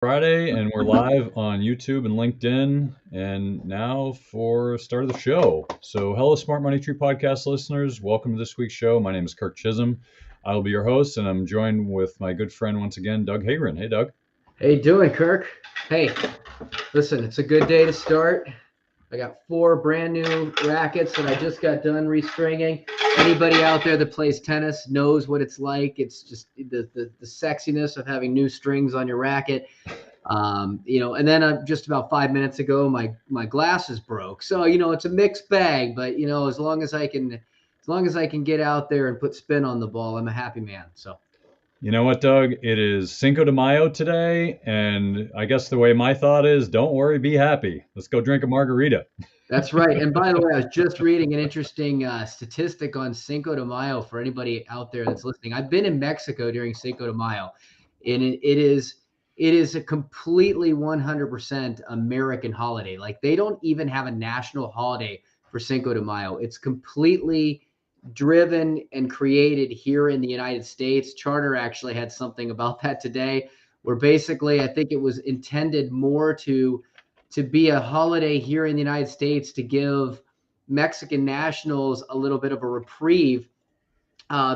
Friday, and we're live on YouTube and LinkedIn. And now for start of the show. So, hello, Smart Money Tree podcast listeners. Welcome to this week's show. My name is Kirk Chisholm. I will be your host, and I'm joined with my good friend once again, Doug Hagren. Hey, Doug. How you doing, Kirk? Hey, listen, it's a good day to start. I got 4 brand new rackets that I just got done restringing. Anybody out there that plays tennis knows what it's like. It's just the sexiness of having new strings on your racket. And then just about 5 minutes ago, my glasses broke. So, it's a mixed bag, but as long as I can get out there and put spin on the ball, I'm a happy man. So. You know what, Doug? It is Cinco de Mayo today, and I guess the way my thought is, don't worry, be happy. Let's go drink a margarita. That's right. And by the way, I was just reading an interesting statistic on Cinco de Mayo for anybody out there that's listening. I've been in Mexico during Cinco de Mayo, and it is a completely 100% American holiday. Like, they don't even have a national holiday for Cinco de Mayo. It's completely driven and created here in the United States. Charter actually had something about that today, where basically I think it was intended more to be a holiday here in the United States to give Mexican nationals a little bit of a reprieve,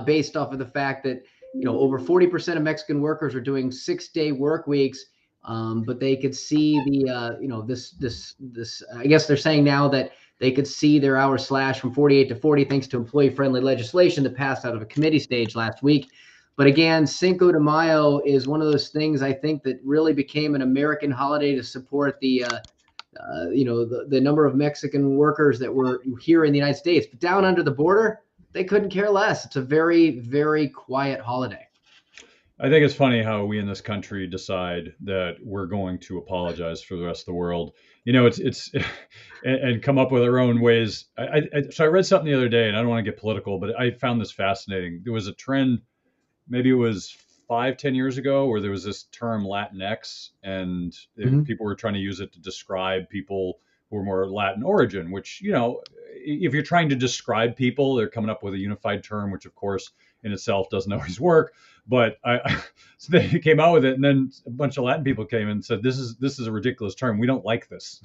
based off of the fact that over 40% of Mexican workers are doing 6-day work weeks. But they could see this. I guess they're saying now that they could see their hours slashed from 48 to 40 thanks to employee-friendly legislation that passed out of a committee stage last week. But again, Cinco de Mayo is one of those things I think that really became an American holiday to support the number of Mexican workers that were here in the United States. But down under the border, they couldn't care less. It's a very, very quiet holiday. I think it's funny how we in this country decide that we're going to apologize for the rest of the world. It's and come up with our own ways. So I read something the other day, and I don't want to get political, but I found this fascinating. There was a trend, maybe it was 5-10 years ago, where there was this term Latinx, and people were trying to use it to describe people who were more Latin origin, which, if you're trying to describe people, they're coming up with a unified term, which of course in itself doesn't always work. But so they came out with it, and then a bunch of Latin people came and said, "This is a ridiculous term. We don't like this.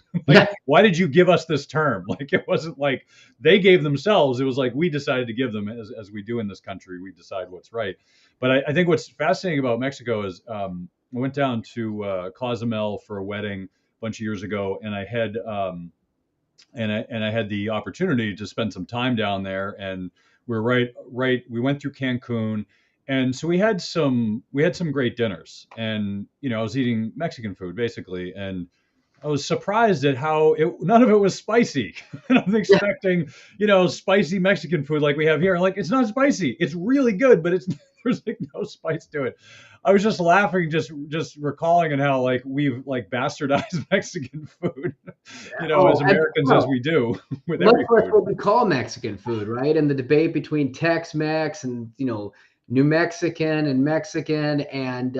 Why did you give us this term?" Like, it wasn't like they gave themselves. It was like we decided to give them, as we do in this country. We decide what's right. But I think what's fascinating about Mexico is I went down to Cozumel for a wedding a bunch of years ago, and I had I had the opportunity to spend some time down there, and we're right. We went through Cancun. And so we had some great dinners, and I was eating Mexican food basically, and I was surprised at how none of it was spicy. And I'm expecting spicy Mexican food like we have here. Like, it's not spicy. It's really good, but there's like no spice to it. I was just laughing, just recalling and how like we've like bastardized Mexican food, as Americans as we do with every food. That's what we call Mexican food, right? And the debate between Tex-Mex and New Mexican and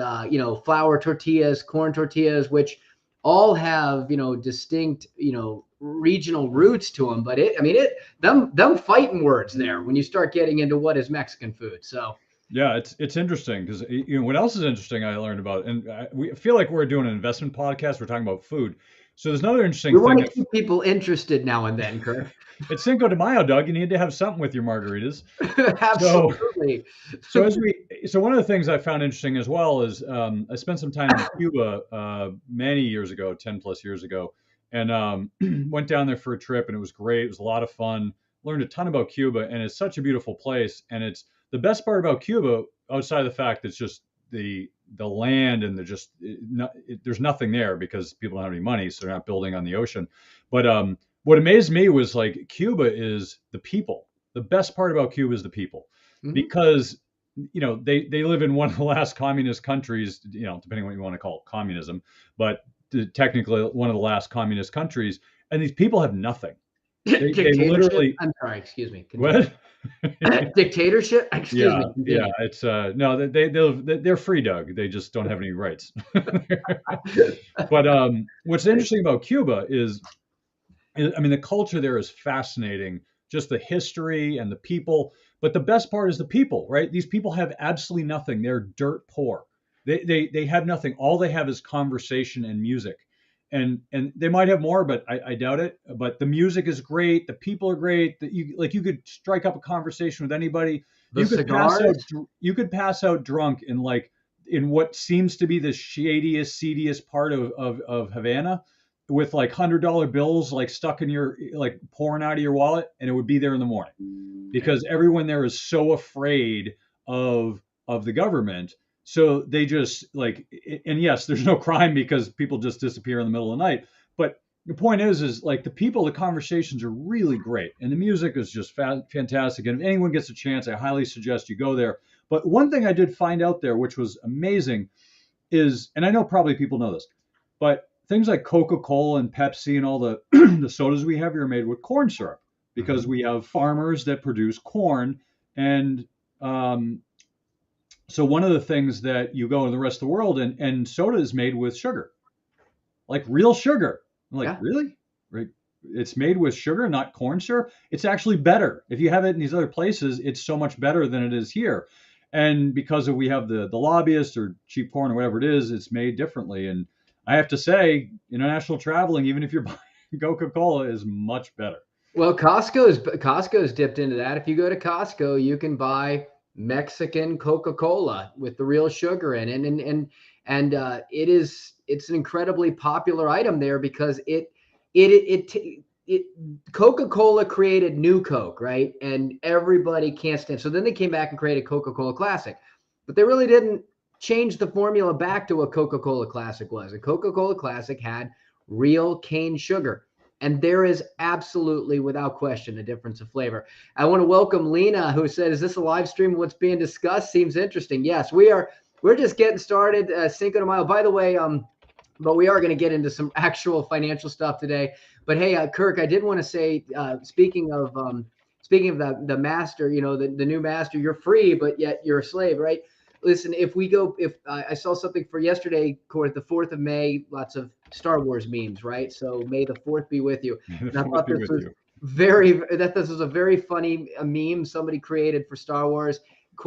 flour tortillas, corn tortillas, which all have distinct regional roots to them. But them fighting words there when you start getting into what is Mexican food. So yeah, it's interesting because what else is interesting I learned about, and we feel like we're doing an investment podcast. We're talking about food. So there's another interesting thing. We want to keep people interested now and then, Kirk. It's Cinco de Mayo, Doug. You need to have something with your margaritas. Absolutely. So one of the things I found interesting as well is I spent some time in Cuba many years ago, 10 plus years ago, and went down there for a trip, and it was great. It was a lot of fun. Learned a ton about Cuba, and it's such a beautiful place. And it's the best part about Cuba, outside of the fact that it's just the land, and there's nothing there because people don't have any money, so they're not building on the ocean. But what amazed me was like Cuba is the people. The best part about Cuba is the people, because they live in one of the last communist countries, depending on what you want to call it, communism, but technically one of the last communist countries, and these people have nothing. They literally. I'm sorry. Excuse me. What? Dictatorship? Excuse me. Yeah. It's no. They're free, Doug. They just don't have any rights. But what's interesting about Cuba is, the culture there is fascinating. Just the history and the people. But the best part is the people, right? These people have absolutely nothing. They're dirt poor. They have nothing. All they have is conversation and music. And they might have more, but I doubt it. But the music is great. The people are great. That you could strike up a conversation with anybody. The You could pass out. cigars. You could pass out drunk in what seems to be the shadiest, seediest part of Havana, with like $100 bills like stuck in your like pouring out of your wallet, and it would be there in the morning because everyone there is so afraid of the government. So they just like, and yes, there's no crime because people just disappear in the middle of the night. But the point is like the people, the conversations are really great, and the music is just fantastic. And if anyone gets a chance, I highly suggest you go there. But one thing I did find out there, which was amazing, is, and I know probably people know this, but things like Coca-Cola and Pepsi and all the the sodas we have here are made with corn syrup because Mhm. we have farmers that produce corn. And so one of the things that you go in the rest of the world, and soda is made with sugar, like real sugar. I'm like, Yeah. really? Right? It's made with sugar, not corn syrup. It's actually better. If you have it in these other places, it's so much better than it is here. And because we have the lobbyist or cheap corn or whatever it is, it's made differently. And I have to say, international traveling, even if you're buying Coca-Cola, is much better. Well, Costco's dipped into that. If you go to Costco, you can buy Mexican Coca-Cola with the real sugar in it, and it's an incredibly popular item there because it Coca-Cola created New Coke, right? And everybody can't stand. So then they came back and created Coca-Cola Classic, but they really didn't change the formula back to what Coca-Cola Classic was. And Coca-Cola Classic had real cane sugar. And there is absolutely, without question, a difference of flavor. I want to welcome Lena, who said, "Is this a live stream of what's being discussed? Seems interesting." Yes, we are. We're just getting started. Cinco de Mayo. By the way, but we are going to get into some actual financial stuff today. But hey, Kirk, I did want to say, speaking of the master, the new master, you're free, but yet you're a slave, right? Listen, if I saw something for yesterday, the 4th of May, lots of Star Wars memes, right? So may the 4th be with you. The And I fourth thought be with you. this was a very funny meme somebody created for Star Wars.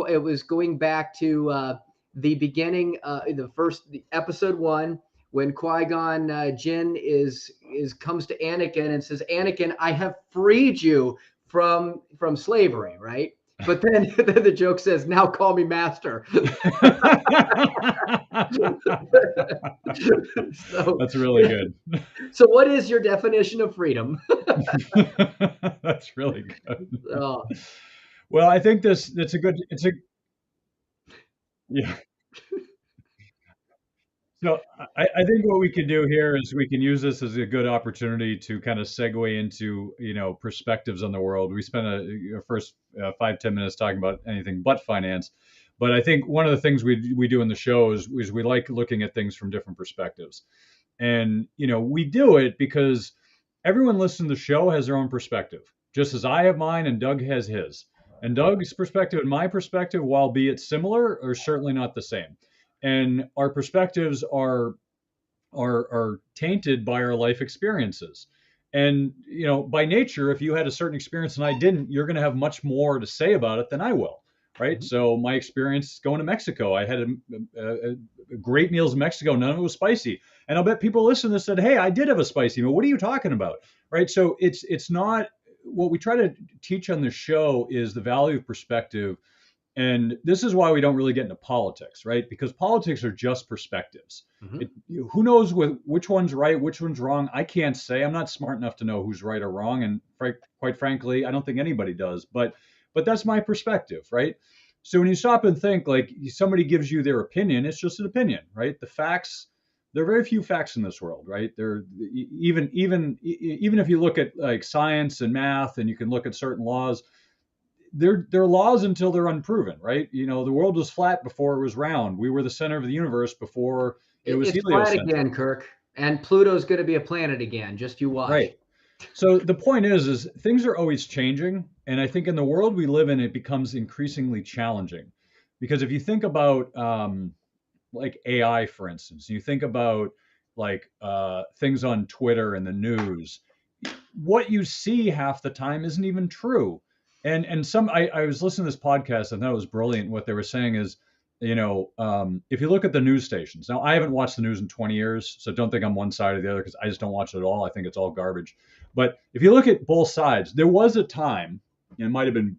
It was going back to the beginning, the episode 1, when Qui-Gon Jinn comes to Anakin and says, "Anakin, I have freed you from slavery," right? But then, then the joke says, "Now call me master." So, That's really good. so what is your definition of freedom? That's really good. Oh, Well, I think that's a good, yeah. So I think what we can do here is we can use this as a good opportunity to kind of segue into, perspectives on the world. We spent first 5-10 minutes talking about anything but finance, but I think one of the things we do in the show is we like looking at things from different perspectives. And we do it because everyone listening to the show has their own perspective, just as I have mine and Doug has his. And Doug's perspective and my perspective, while be it similar, are certainly not the same. And our perspectives are tainted by our life experiences. And by nature, if you had a certain experience and I didn't, you're going to have much more to say about it than I will, right? So my experience going to Mexico, I had a great meals in Mexico. None of it was spicy, and I'll bet people listening to this said, "Hey, I did have a spicy meal. What are you talking about?" Right? So it's not what we try to teach on the show is the value of perspective. And this is why we don't really get into politics, right? Because politics are just perspectives. mhm. Who knows which one's right, which one's wrong? I can't say. I'm not smart enough to know who's right or wrong, and quite frankly, I don't think anybody does. But that's my perspective, right? So when you stop and think, like somebody gives you their opinion, it's just an opinion, right? The facts. There are very few facts in this world, right? There, even if you look at like science and math, and you can look at certain laws, they're laws until they're unproven, right? The world was flat before it was round. We were the center of the universe before it was It's flat heliocentric, again, Kirk, and Pluto's going to be a planet again. Just you watch. right? So the point is things are always changing, and I think in the world we live in, it becomes increasingly challenging, because if you think about like AI, for instance, you think about like things on Twitter and the news, what you see half the time isn't even true. And I was listening to this podcast and that was brilliant. What they were saying is if you look at the news stations, now I haven't watched the news in 20 years, so don't think I'm one side or the other because I just don't watch it at all. I think it's all garbage. But if you look at both sides, there was a time, and it might have been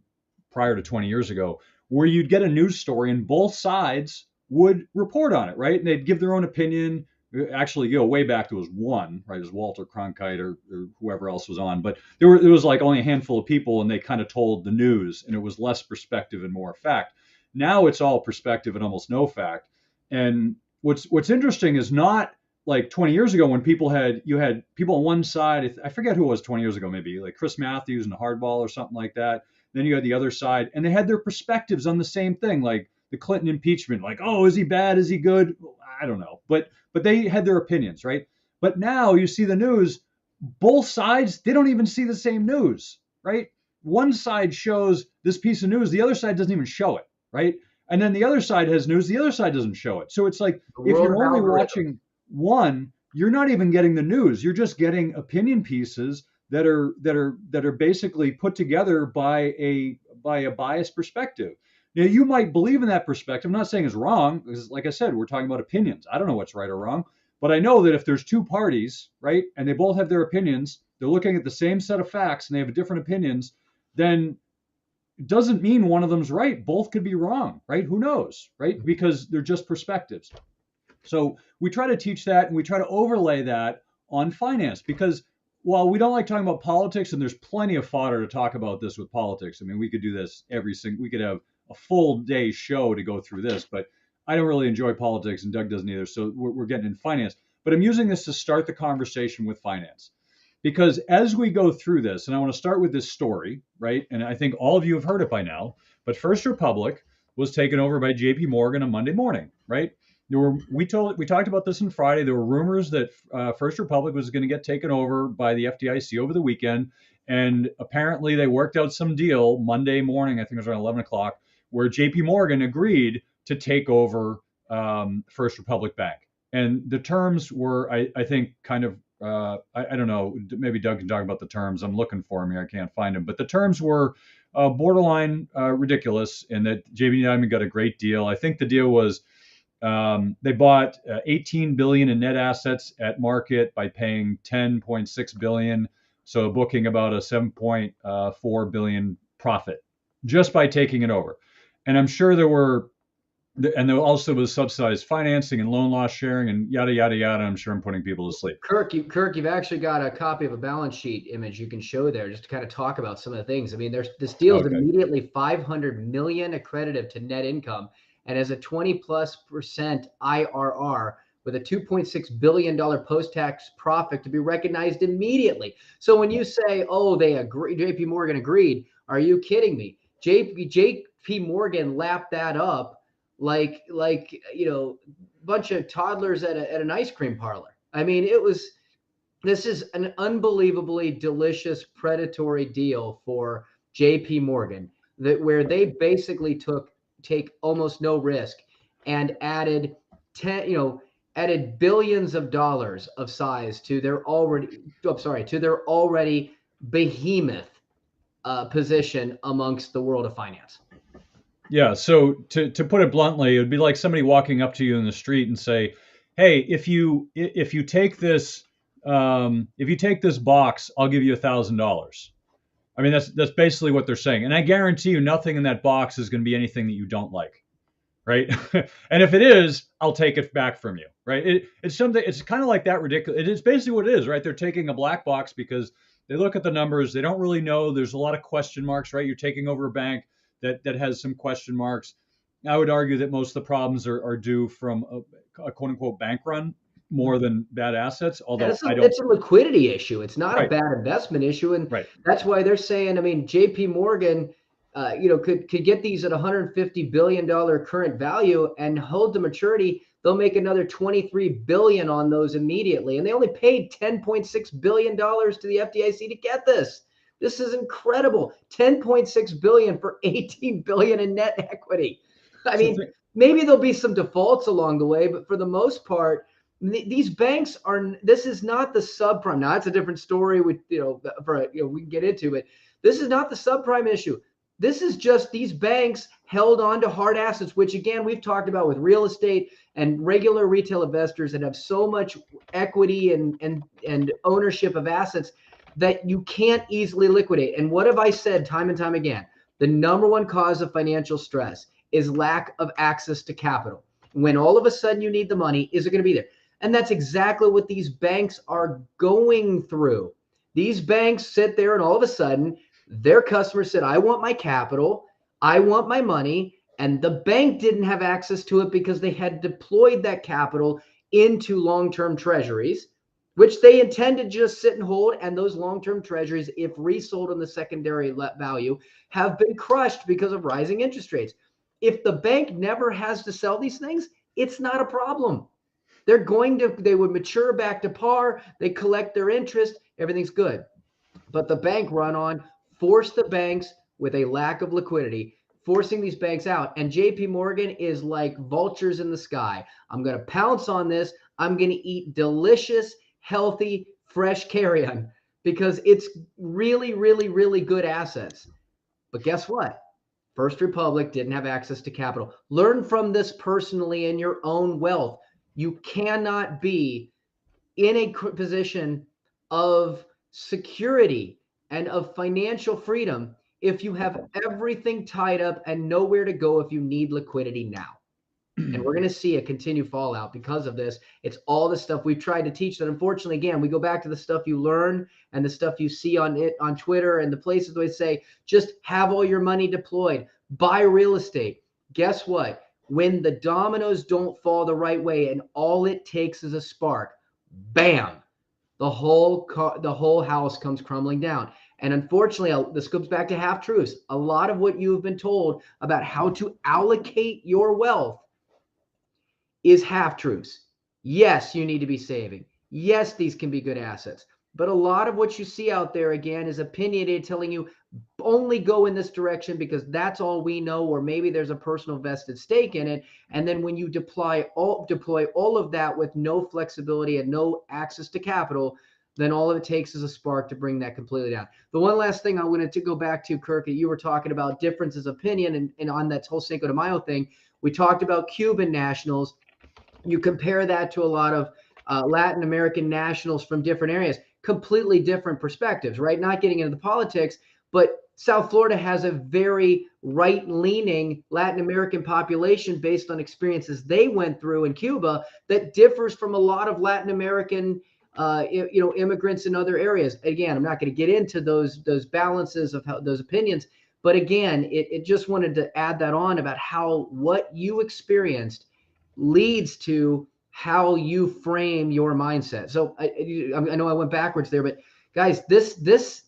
prior to 20 years ago, where you'd get a news story and both sides would report on it, right? And they'd give their own opinion. Actually, way back there was one, right? It was Walter Cronkite or whoever else was on, but there was like only a handful of people, and they kind of told the news, and it was less perspective and more fact. Now it's all perspective and almost no fact. And what's interesting is not like 20 years ago when you had people on one side. I forget who it was 20 years ago, maybe like Chris Matthews and Hardball or something like that. Then you had the other side, and they had their perspectives on the same thing, like the Clinton impeachment. Like, oh, is he bad? Is he good? I don't know, but they had their opinions, right? But now you see the news, both sides, they don't even see the same news, right? One side shows this piece of news, the other side doesn't even show it, right? And then the other side has news, the other side doesn't show it. So it's like if you're only watching one, you're not even getting the news. You're just getting opinion pieces that are basically put together by a biased perspective. Now, you might believe in that perspective. I'm not saying it's wrong, because like I said, we're talking about opinions. I don't know what's right or wrong, but I know that if there's two parties, right, and they both have their opinions, they're looking at the same set of facts and they have different opinions, then it doesn't mean one of them's right. Both could be wrong, right? Who knows, right? Because they're just perspectives. So we try to teach that, and we try to overlay that on finance, because while we don't like talking about politics, and there's plenty of fodder to talk about this with politics. I mean, we could do this we could have a full day show to go through this, but I don't really enjoy politics, and Doug doesn't either. So we're getting in finance. But I'm using this to start the conversation with finance, because as we go through this, and I want to start with this story, right? And I think all of you have heard it by now, but First Republic was taken over by JP Morgan on Monday morning, right? We talked about this on Friday. There were rumors that First Republic was going to get taken over by the FDIC over the weekend, and apparently they worked out some deal Monday morning. I think it was around 11 o'clock, where JP Morgan agreed to take over First Republic Bank. And the terms were, I think, kind of, I don't know, maybe Doug can talk about the terms. I'm looking for them here. I can't find them. But the terms were borderline ridiculous, in that JP Morgan got a great deal. I think the deal was they bought 18 billion in net assets at market by paying 10.6 billion. So booking about a 7.4 billion profit just by taking it over. And I'm sure there also was subsidized financing and loan loss sharing and yada, yada, yada. I'm sure I'm putting people to sleep. Kirk, you've actually got a copy of a balance sheet image you can show there just to kind of talk about some of the things. I mean, this deal is immediately 500 million accretive to net income and has a 20+% IRR with a $2.6 billion post-tax profit to be recognized immediately. So when you say, oh, they agree, JP Morgan agreed, are you kidding me? JP Morgan lapped that up like bunch of toddlers at an ice cream parlor. I mean, this is an unbelievably delicious predatory deal for JP Morgan, where they basically take almost no risk and added billions of dollars of size to their already behemoth position amongst the world of finance. Yeah. So to put it bluntly, it would be like somebody walking up to you in the street and say, "Hey, if you take this box, I'll give you $1,000." I mean, that's basically what they're saying. And I guarantee you, nothing in that box is going to be anything that you don't like, right? And if it is, I'll take it back from you, right? It's something. It's kind of like that ridiculous. It's basically what it is, right? They're taking a black box because they look at the numbers. They don't really know. There's a lot of question marks, right? You're taking over a bank that has some question marks. I would argue that most of the problems are due from a quote unquote bank run more than bad assets. Although it's a liquidity issue. It's not a bad investment issue. And that's why they're saying, I mean, JP Morgan, could get these at $150 billion current value and hold to maturity. They'll make another $23 billion on those immediately. And they only paid $10.6 billion to the FDIC to get this. This is incredible. $10.6 billion for $18 billion in net equity. I mean, maybe there'll be some defaults along the way, but for the most part, these banks this is not the subprime. Now, that's a different story we can get into, but this is not the subprime issue. This is just these banks held on to hard assets, which again, we've talked about with real estate and regular retail investors that have so much equity and ownership of assets that you can't easily liquidate. And what have I said time and time again? The number one cause of financial stress is lack of access to capital. When all of a sudden you need the money, is it going to be there? And that's exactly what these banks are going through. These banks sit there and all of a sudden their customers said, I want my capital, I want my money. And the bank didn't have access to it because they had deployed that capital into long-term treasuries, which they intend to just sit and hold. And those long-term treasuries, if resold on the secondary value, have been crushed because of rising interest rates. If the bank never has to sell these things, it's not a problem. They would mature back to par. They collect their interest. Everything's good. But the bank run on forced the banks with a lack of liquidity, forcing these banks out. And JP Morgan is like vultures in the sky. I'm going to pounce on this. I'm going to eat delicious, healthy, fresh carrion because it's really, really, really good assets. But guess what? First Republic didn't have access to capital. Learn from this personally in your own wealth. You cannot be in a position of security and of financial freedom if you have everything tied up and nowhere to go if you need liquidity now. And we're going to see a continued fallout because of this. It's all the stuff we've tried to teach that unfortunately, again, we go back to the stuff you learn and the stuff you see on Twitter and the places where they say, just have all your money deployed, buy real estate. Guess what? When the dominoes don't fall the right way and all it takes is a spark, bam, the whole house comes crumbling down. And unfortunately, this goes back to half truths. A lot of what you've been told about how to allocate your wealth is half truths. Yes, you need to be saving. Yes, these can be good assets. But a lot of what you see out there, again, is opinionated, telling you only go in this direction because that's all we know, or maybe there's a personal vested stake in it. And then when you deploy all of that with no flexibility and no access to capital, then all of it takes is a spark to bring that completely down. The one last thing I wanted to go back to, Kirk, you were talking about differences of opinion and on that whole Cinco de Mayo thing, we talked about Cuban nationals. You compare that to a lot of Latin American nationals from different areas, completely different perspectives, right? Not getting into the politics, but South Florida has a very right-leaning Latin American population based on experiences they went through in Cuba that differs from a lot of Latin American immigrants in other areas. Again, I'm not going to get into those balances of those opinions, but again, it just wanted to add that on about how what you experienced leads to how you frame your mindset. So I know I went backwards there, but guys, this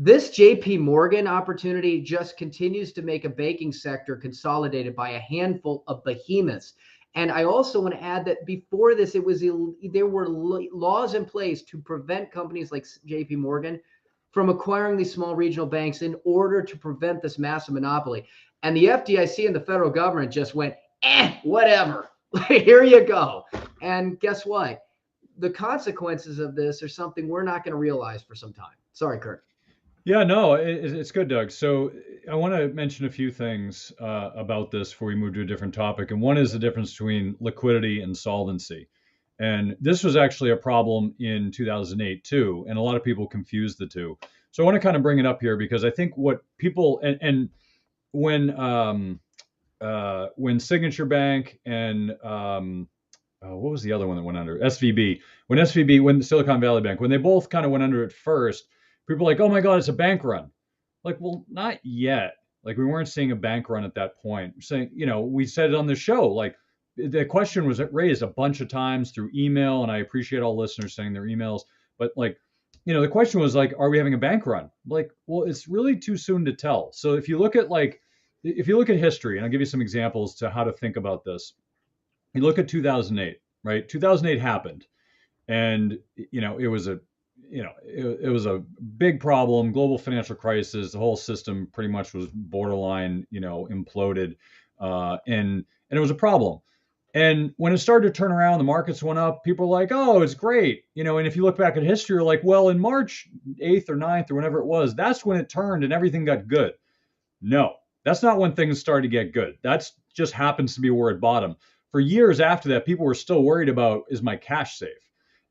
JP Morgan opportunity just continues to make a banking sector consolidated by a handful of behemoths. And I also want to add that before this, there were laws in place to prevent companies like JP Morgan from acquiring these small regional banks in order to prevent this massive monopoly. And the FDIC and the federal government just went, whatever. Here you go. And guess what? The consequences of this are something we're not going to realize for some time. Sorry, Kurt. Yeah, no, it's good, Doug. So I want to mention a few things about this before we move to a different topic. And one is the difference between liquidity and solvency. And this was actually a problem in 2008 too. And a lot of people confuse the two. So I want to kind of bring it up here because I think what people and when Signature Bank and what was the other one that went under? SVB. When Silicon Valley Bank, when they both kind of went under at first, people were like, oh my God, it's a bank run. Like, well, not yet. Like, we weren't seeing a bank run at that point. We're saying, we said it on the show. Like, the question was raised a bunch of times through email, and I appreciate all listeners sending their emails. But the question was like, are we having a bank run? Like, well, it's really too soon to tell. So if you look at history, and I'll give you some examples to how to think about this. You look at 2008, right? 2008 happened, and it was a big problem, global financial crisis. The whole system pretty much was borderline, imploded, and it was a problem. And when it started to turn around, the markets went up. People were like, "Oh, it's great," And if you look back at history, you're like, "Well, in March 8th or 9th or whenever it was, that's when it turned and everything got good." No, that's not when things started to get good. That's just happens to be where it bottomed. For years after that, people were still worried about, is my cash safe?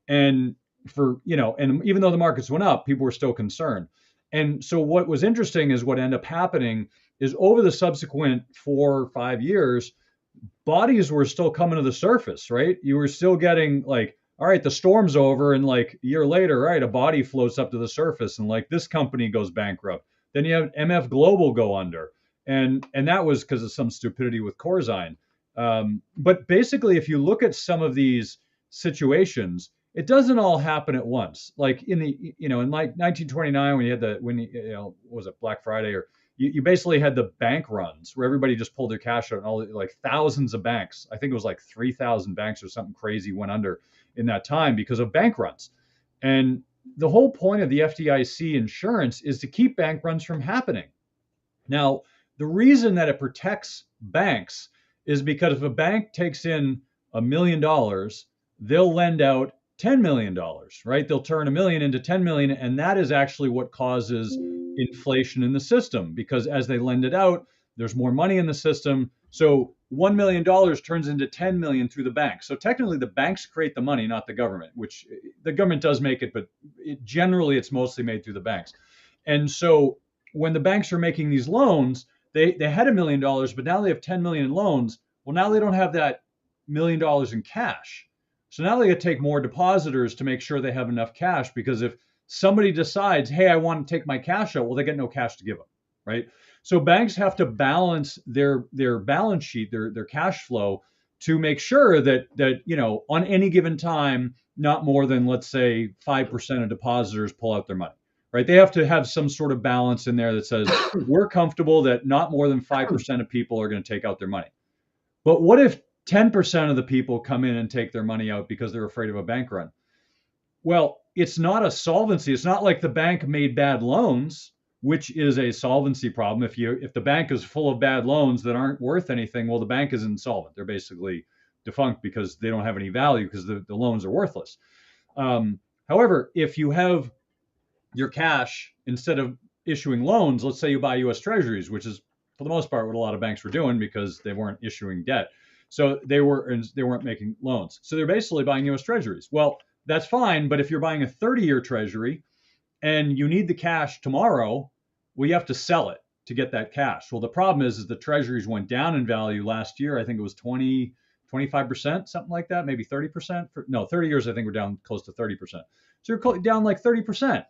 And and even though the markets went up, people were still concerned. And so what was interesting is what ended up happening is over the subsequent 4 or 5 years, bodies were still coming to the surface, right? You were still getting like, all right, the storm's over, and like a year later, right, a body floats up to the surface, and like this company goes bankrupt. Then you have MF Global go under, and that was because of some stupidity with Corzine. But basically, if you look at some of these situations, it doesn't all happen at once. Like in like 1929, when you had what was it, Black Friday, or you basically had the bank runs where everybody just pulled their cash out, and all like thousands of banks. I think it was like 3,000 banks or something crazy went under in that time because of bank runs. And the whole point of the FDIC insurance is to keep bank runs from happening. Now, the reason that it protects banks is because if a bank takes in $1 million, they'll lend out $10 million, right? They'll turn a million into 10 million, and that is actually what causes inflation in the system, because as they lend it out, there's more money in the system. So $1 million turns into 10 million through the bank. So technically, the banks create the money, not the government, which the government does make it, but generally it's mostly made through the banks. And so when the banks are making these loans, they had $1 million, but now they have 10 million in loans. Well, now they don't have that $1 million in cash. So now they got to take more depositors to make sure they have enough cash, because if somebody decides, hey, I want to take my cash out, well, they get no cash to give them, right? So banks have to balance their balance sheet, their cash flow, to make sure that on any given time, not more than, let's say, 5% of depositors pull out their money, right? They have to have some sort of balance in there that says we're comfortable that not more than 5% of people are going to take out their money. But what if 10% of the people come in and take their money out because they're afraid of a bank run? Well, it's not a solvency. It's not like the bank made bad loans, which is a solvency problem. If the bank is full of bad loans that aren't worth anything, well, the bank is insolvent. They're basically defunct because they don't have any value because the loans are worthless. However, if you have your cash, instead of issuing loans, let's say you buy U.S. Treasuries, which is for the most part what a lot of banks were doing because they weren't issuing debt. So they weren't making loans. So they're basically buying U.S. Treasuries. Well, that's fine, but if you're buying a 30-year Treasury and you need the cash tomorrow, well, you have to sell it to get that cash. Well, the problem is the Treasuries went down in value last year. I think it was 25%, something like that, maybe 30%. 30 years, I think we're down close to 30%. So you're down like 30%.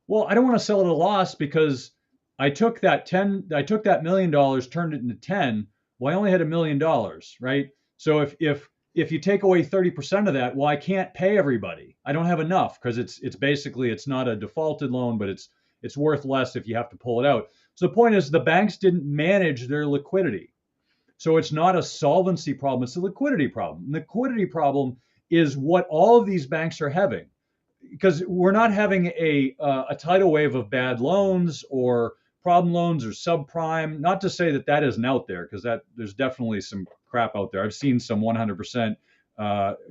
Well, I don't want to sell it at a loss because I took that $1 million, turned it into 10. Well, I only had $1 million, right? So if you take away 30% of that, well, I can't pay everybody. I don't have enough because it's basically, it's not a defaulted loan, but it's worth less if you have to pull it out. So the point is the banks didn't manage their liquidity. So it's not a solvency problem, it's a liquidity problem. Liquidity problem is what all of these banks are having, because we're not having a tidal wave of bad loans or problem loans or subprime. Not to say that isn't out there, because there's definitely some crap out there. I've seen some 100%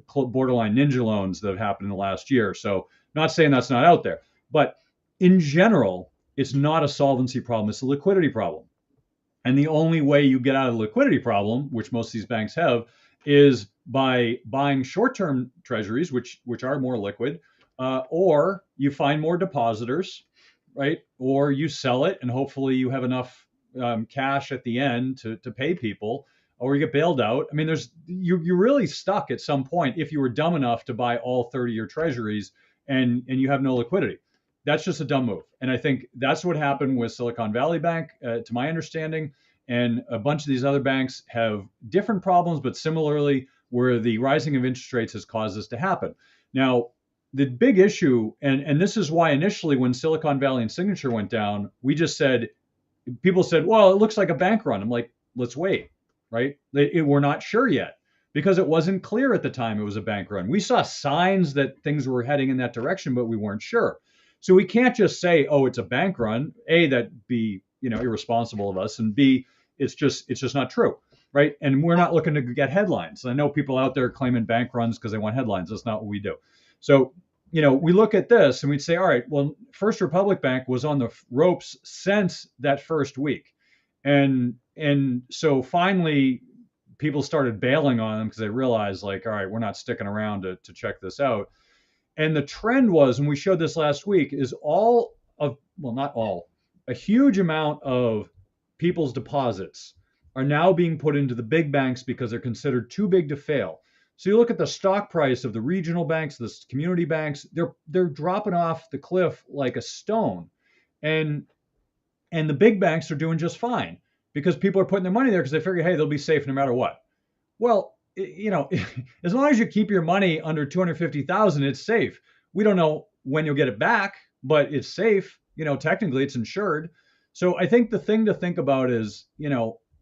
borderline ninja loans that have happened in the last year. So not saying that's not out there, but in general, it's not a solvency problem. It's a liquidity problem. And the only way you get out of the liquidity problem, which most of these banks have, is by buying short-term treasuries, which are more liquid, or you find more depositors, right? Or you sell it, and hopefully you have enough cash at the end to pay people, or you get bailed out. I mean, you're really stuck at some point if you were dumb enough to buy all 30-year treasuries and you have no liquidity. That's just a dumb move. And I think that's what happened with Silicon Valley Bank, to my understanding. And a bunch of these other banks have different problems, but similarly, where the rising of interest rates has caused this to happen. Now, the big issue, and this is why initially when Silicon Valley and Signature went down, people said, well, it looks like a bank run. I'm like, let's wait, right? We're not sure yet, because it wasn't clear at the time it was a bank run. We saw signs that things were heading in that direction, but we weren't sure. So we can't just say, oh, it's a bank run. A, that'd be irresponsible of us, and B, it's just not true, right? And we're not looking to get headlines. I know people out there claiming bank runs because they want headlines. That's not what we do. So we look at this and we'd say, all right, well, First Republic Bank was on the ropes since that first week. And so finally people started bailing on them because they realized, like, all right, we're not sticking around to check this out. And the trend was, and we showed this last week, is all of, well, not all, a huge amount of people's deposits are now being put into the big banks because they're considered too big to fail. So you look at the stock price of the regional banks, the community banks, they're dropping off the cliff like a stone. And and the big banks are doing just fine because people are putting their money there because they figure, hey, they'll be safe no matter what. Well, as long as you keep your money under 250,000, it's safe. We don't know when you'll get it back, but it's safe. Technically it's insured. So I think the thing to think about is,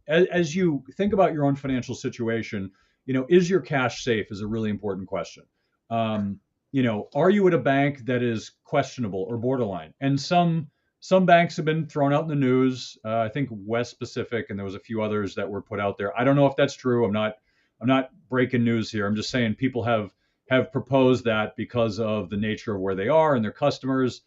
as you think about your own financial situation, is your cash safe is a really important question. Are you at a bank that is questionable or borderline? And some banks have been thrown out in the news. I think West Pacific, and there was a few others that were put out there. I don't know if that's true. I'm not breaking news here. I'm just saying people have proposed that because of the nature of where they are and their customers.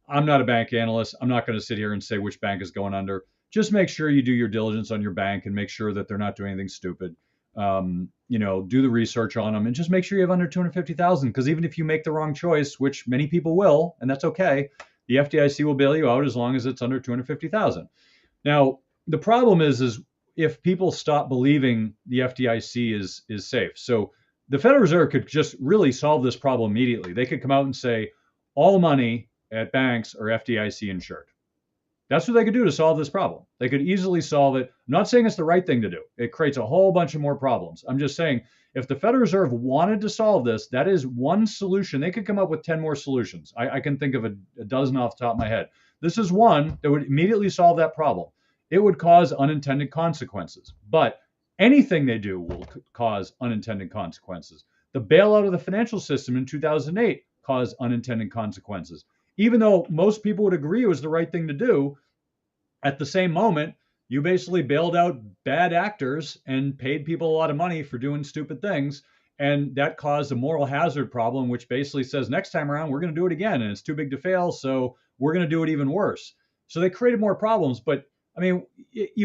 I'm not a bank analyst. I'm not going to sit here and say which bank is going under. Just make sure you do your diligence on your bank and make sure that they're not doing anything stupid. Do the research on them and just make sure you have under 250,000. Because even if you make the wrong choice, which many people will, and that's okay, the FDIC will bail you out as long as it's under 250,000. Now, the problem is if people stop believing the FDIC is safe. So the Federal Reserve could just really solve this problem immediately. They could come out and say all money at banks are FDIC insured. That's what they could do to solve this problem. They could easily solve it. I'm not saying it's the right thing to do. It creates a whole bunch of more problems. I'm just saying if the Federal Reserve wanted to solve this, that is one solution. They could come up with 10 more solutions. I can think of a dozen off the top of my head. This is one that would immediately solve that problem. It would cause unintended consequences. But anything they do will cause unintended consequences. The bailout of the financial system in 2008 caused unintended consequences. Even though most people would agree it was the right thing to do, at the same moment, you basically bailed out bad actors and paid people a lot of money for doing stupid things. And that caused a moral hazard problem, which basically says next time around, we're going to do it again. And it's too big to fail. So we're going to do it even worse. So they created more problems. But I mean,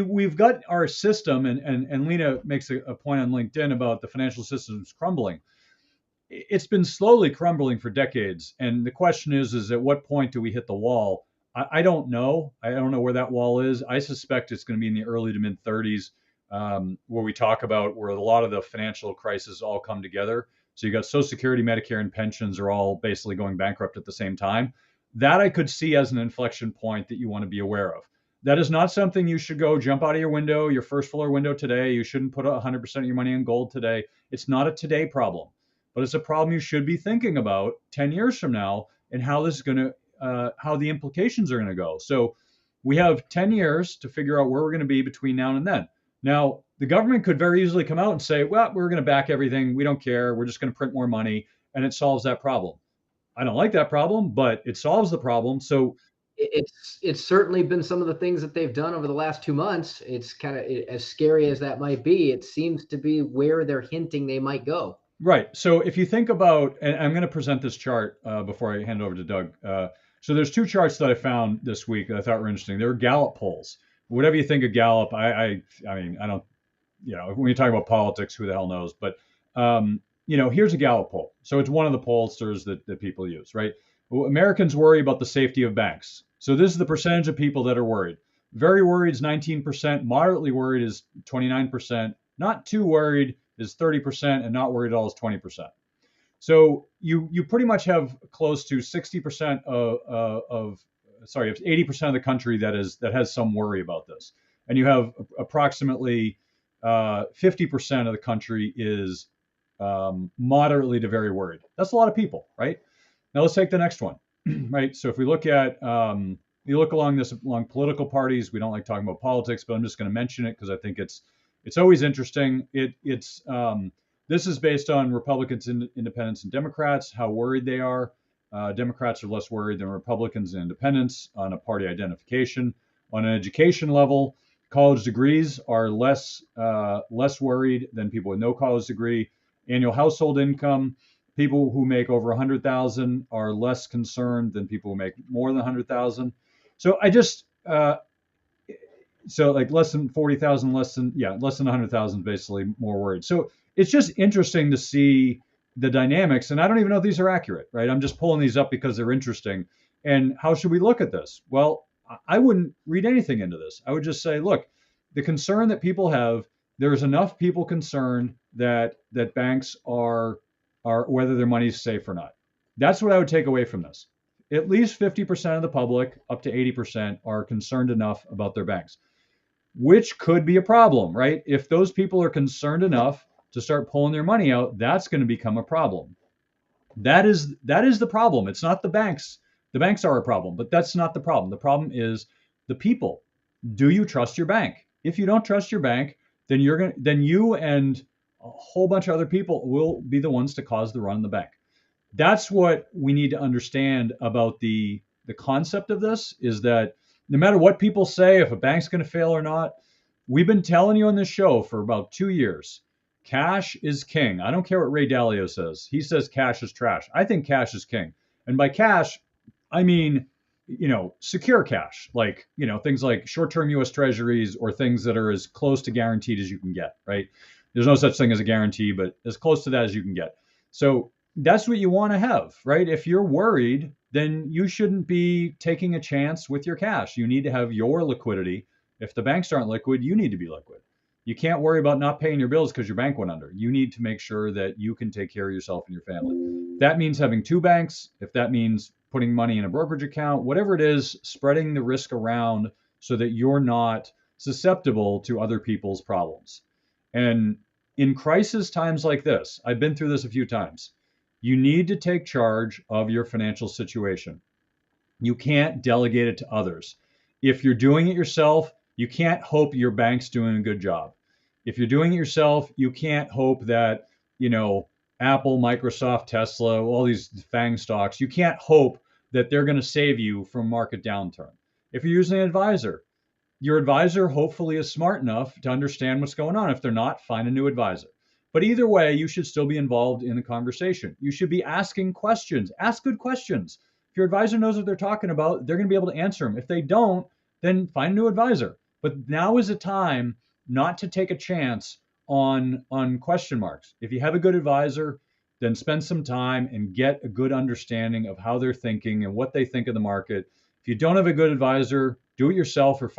we've got our system, and Lena makes a point on LinkedIn about the financial system's crumbling. It's been slowly crumbling for decades. And the question is at what point do we hit the wall? I don't know. I don't know where that wall is. I suspect it's going to be in the early to mid 30s, where we talk about where a lot of the financial crises all come together. So you got Social Security, Medicare, and pensions are all basically going bankrupt at the same time. That I could see as an inflection point that you want to be aware of. That is not something you should go jump out of your window, your first floor window today. You shouldn't put 100% of your money in gold today. It's not a today problem, but it's a problem you should be thinking about 10 years from now and how this is going to how the implications are going to go. So we have 10 years to figure out where we're going to be between now and then. Now, the government could very easily come out and say, well, we're going to back everything. We don't care. We're just going to print more money. And it solves that problem. I don't like that problem, but it solves the problem. So it's certainly been some of the things that they've done over the last 2 months. It's kind of as scary as that might be. It seems to be where they're hinting they might go. Right. So if you think about, and I'm going to present this chart before I hand it over to Doug. So there's two charts that I found this week that I thought were interesting. They were Gallup polls. Whatever you think of Gallup, I mean, I don't, when you talk about politics, who the hell knows? But, here's a Gallup poll. So it's one of the pollsters that people use, right? Well, Americans worry about the safety of banks. So this is the percentage of people that are worried. Very worried is 19%. Moderately worried is 29%. Not too worried is 30%, and not worried at all is 20%. So you pretty much have close to 60% of 80% of the country that has some worry about this, and you have approximately 50% of the country is moderately to very worried. That's a lot of people, right? Now let's take the next one, right? So if we look at you look along political parties, we don't like talking about politics, but I'm just going to mention it because I think it's always interesting. This is based on Republicans, Independents, and Democrats, how worried they are. Democrats are less worried than Republicans and Independents on a party identification. On an education level, college degrees are less worried than people with no college degree. Annual household income, people who make over 100,000 are less concerned than people who make more than 100,000. So So like less than 40,000, less than 100,000, basically more worried. So it's just interesting to see the dynamics. And I don't even know if these are accurate, right? I'm just pulling these up because they're interesting. And how should we look at this? Well, I wouldn't read anything into this. I would just say, look, the concern that people have, there's enough people concerned that banks are whether their money is safe or not. That's what I would take away from this. At least 50% of the public, up to 80%, are concerned enough about their banks, which could be a problem, right? If those people are concerned enough to start pulling their money out, that's going to become a problem. That is the problem. It's not the banks. The banks are a problem, but that's not the problem. The problem is the people. Do you trust your bank? If you don't trust your bank, then you and a whole bunch of other people will be the ones to cause the run on the bank. That's what we need to understand about the concept of this, is that no matter what people say, if a bank's going to fail or not, we've been telling you on this show for about 2 years, cash is king. I don't care what Ray Dalio says. He says cash is trash. I think cash is king. And by cash, I mean, secure cash, like, things like short-term US treasuries or things that are as close to guaranteed as you can get, right? There's no such thing as a guarantee, but as close to that as you can get. So that's what you want to have, right? If you're worried, then you shouldn't be taking a chance with your cash. You need to have your liquidity. If the banks aren't liquid, you need to be liquid. You can't worry about not paying your bills because your bank went under. You need to make sure that you can take care of yourself and your family. That means having two banks. If that means putting money in a brokerage account, whatever it is, spreading the risk around so that you're not susceptible to other people's problems. And in crisis times like this, I've been through this a few times. You need to take charge of your financial situation. You can't delegate it to others. If you're doing it yourself, you can't hope your bank's doing a good job. If you're doing it yourself, you can't hope that, Apple, Microsoft, Tesla, all these FANG stocks, you can't hope that they're going to save you from market downturn. If you're using an advisor, your advisor hopefully is smart enough to understand what's going on. If they're not, find a new advisor. But either way, you should still be involved in the conversation. You should be asking questions. Ask good questions. If your advisor knows what they're talking about, they're going to be able to answer them. If they don't, then find a new advisor. But now is a time not to take a chance on question marks. If you have a good advisor, then spend some time and get a good understanding of how they're thinking and what they think of the market. If you don't have a good advisor, do it yourself, or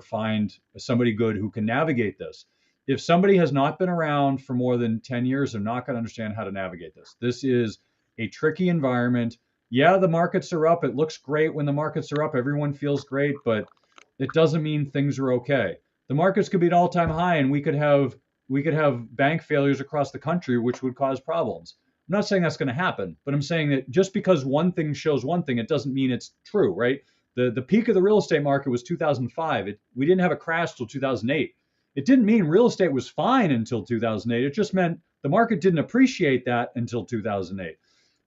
find somebody good who can navigate this. If somebody has not been around for more than 10 years, they're not going to understand how to navigate this. This is a tricky environment. Yeah, the markets are up. It looks great when the markets are up. Everyone feels great, but it doesn't mean things are okay. The markets could be at all-time high, and we could have bank failures across the country, which would cause problems. I'm not saying that's going to happen, but I'm saying that just because one thing shows one thing, it doesn't mean it's true, right? The peak of the real estate market was 2005. We didn't have a crash till 2008. It didn't mean real estate was fine until 2008. It just meant the market didn't appreciate that until 2008.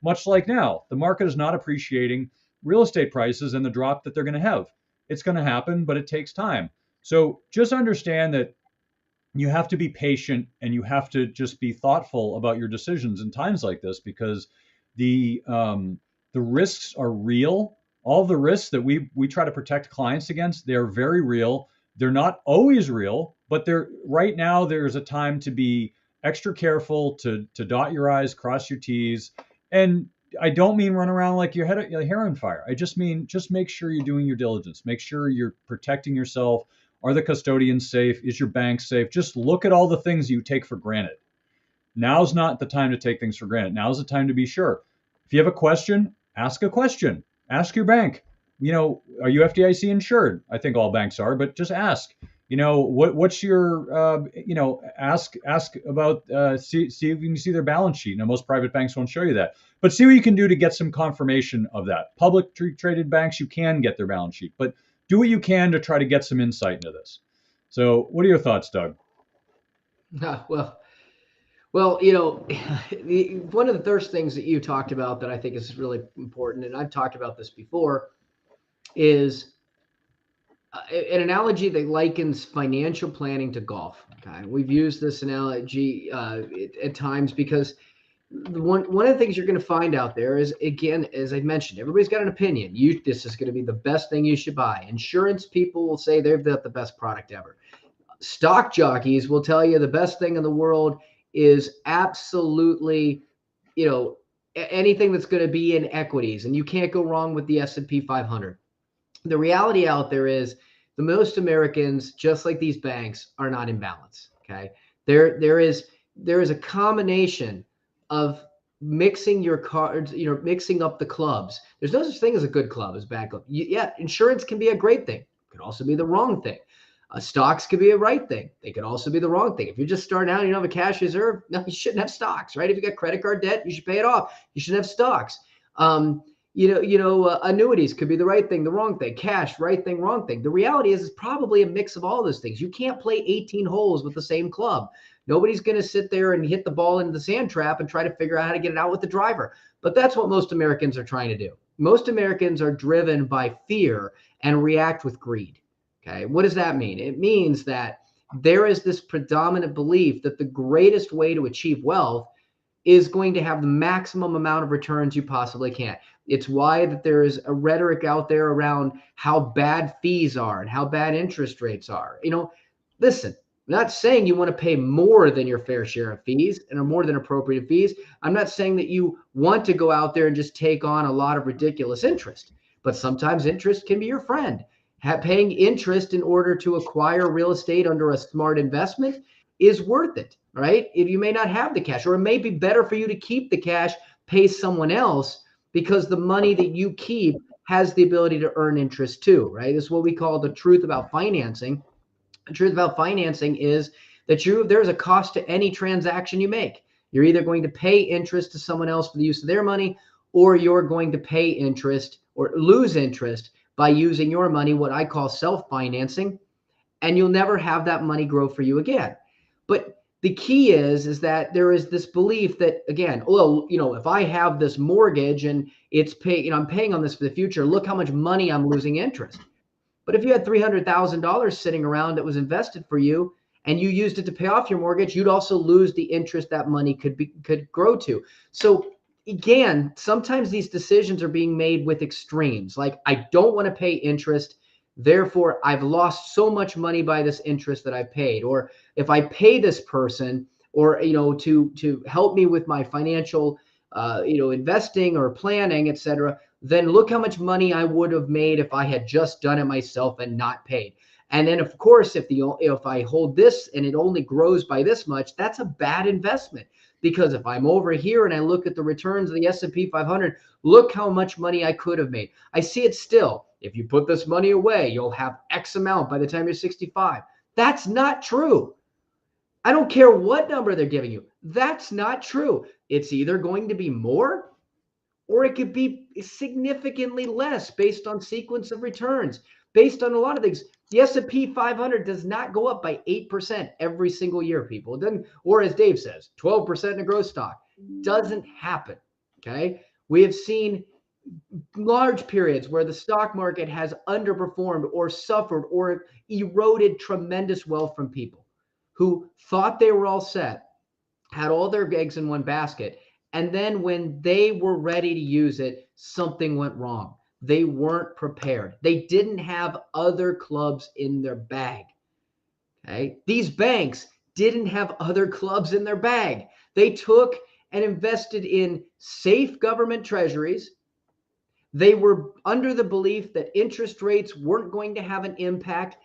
Much like now, the market is not appreciating real estate prices and the drop that they're going to have. It's going to happen, but it takes time. So just understand that you have to be patient and you have to just be thoughtful about your decisions in times like this, because the risks are real. All the risks that we try to protect clients against, they're very real. They're not always real, but they're right now. There's a time to be extra careful, to dot your I's, cross your T's, and I don't mean run around like your hair on fire. I just mean just make sure you're doing your diligence. Make sure you're protecting yourself. Are the custodians safe? Is your bank safe? Just look at all the things you take for granted. Now's not the time to take things for granted. Now's the time to be sure. If you have a question, ask a question. Ask your bank. Are you FDIC insured? I think all banks are, but just ask. What's your, ask about, see if you can see their balance sheet. Now, most private banks won't show you that, but see what you can do to get some confirmation of that. Public traded banks, you can get their balance sheet, but do what you can to try to get some insight into this. So what are your thoughts, Doug? Well, one of the first things that you talked about that I think is really important, and I've talked about this before, is an analogy that likens financial planning to golf. Okay? We've used this analogy at times because one of the things you're going to find out there is, again, as I mentioned, everybody's got an opinion. This is going to be the best thing you should buy. Insurance people will say they've got the best product ever. Stock jockeys will tell you the best thing in the world is absolutely, anything that's going to be in equities, and you can't go wrong with the S&P 500. The reality out there is the most Americans, just like these banks, are not in balance. Okay, there is a combination of mixing your cards, mixing up the clubs. There's no such thing as a good club as a bad club. Yeah, insurance can be a great thing. It could also be the wrong thing. Stocks could be a right thing. They could also be the wrong thing. If you're just starting out, you don't have a cash reserve, no, you shouldn't have stocks, right? If you got credit card debt, you should pay it off. You shouldn't have stocks. Annuities could be the right thing, the wrong thing. Cash, right thing, wrong thing. The reality is, it's probably a mix of all those things. You can't play 18 holes with the same club. Nobody's going to sit there and hit the ball into the sand trap and try to figure out how to get it out with the driver. But that's what most Americans are trying to do. Most Americans are driven by fear and react with greed. Okay, what does that mean? It means that there is this predominant belief that the greatest way to achieve wealth is going to have the maximum amount of returns you possibly can. It's why that there is a rhetoric out there around how bad fees are and how bad interest rates are. Listen, I'm not saying you want to pay more than your fair share of fees and are more than appropriate fees. I'm not saying that you want to go out there and just take on a lot of ridiculous interest, but sometimes interest can be your friend. Paying interest in order to acquire real estate under a smart investment is worth it, right? If you may not have the cash, or it may be better for you to keep the cash, pay someone else, because the money that you keep has the ability to earn interest too, right? This is what we call the truth about financing. The truth about financing is that there's a cost to any transaction you make. You're either going to pay interest to someone else for the use of their money, or you're going to pay interest or lose interest by using your money, what I call self-financing, and you'll never have that money grow for you again. But the key is that there is this belief that, again, well, if I have this mortgage and it's I'm paying on this for the future, look how much money I'm losing interest. But if you had $300,000 sitting around that was invested for you and you used it to pay off your mortgage, you'd also lose the interest that money could grow to. So again, sometimes these decisions are being made with extremes. Like, I don't want to pay interest, therefore I've lost so much money by this interest that I paid. Or if I pay this person, or to help me with my financial investing or planning, etc., then look how much money I would have made if I had just done it myself and not paid. And then, of course, if I hold this and it only grows by this much, that's a bad investment. Because if I'm over here and I look at the returns of the S&P 500, look how much money I could have made. I see it still. If you put this money away, you'll have X amount by the time you're 65. That's not true. I don't care what number they're giving you. That's not true. It's either going to be more, or it could be significantly less based on sequence of returns, based on a lot of things. The S&P 500 does not go up by 8% every single year, people. It doesn't, or as Dave says, 12% in a growth stock. Doesn't happen, okay? We have seen large periods where the stock market has underperformed or suffered or eroded tremendous wealth from people who thought they were all set, had all their eggs in one basket, and then when they were ready to use it, something went wrong. They weren't prepared. They didn't have other clubs in their bag. Okay? These banks didn't have other clubs in their bag. They took and invested in safe government treasuries. They were under the belief that interest rates weren't going to have an impact.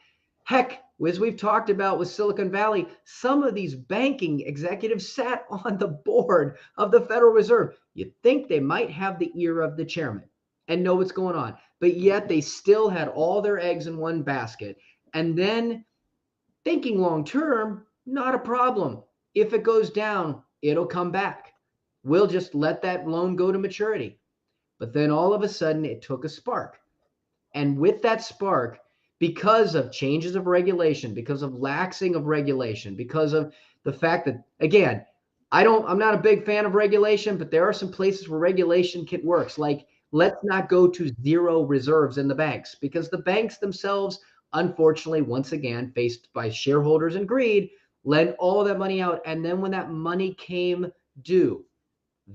Heck, as we've talked about with Silicon Valley, some of these banking executives sat on the board of the Federal Reserve. You'd think they might have the ear of the chairman and know what's going on, but yet they still had all their eggs in one basket. And then thinking long term, not a problem. If it goes down, it'll come back. We'll just let that loan go to maturity. But then all of a sudden, it took a spark. And with that spark, because of changes of regulation, because of laxing of regulation, because of the fact that, again, I'm not a big fan of regulation, but there are some places where regulation works. Like, let's not go to zero reserves in the banks, because the banks themselves, unfortunately, once again, faced by shareholders and greed, lent all of that money out. And then when that money came due,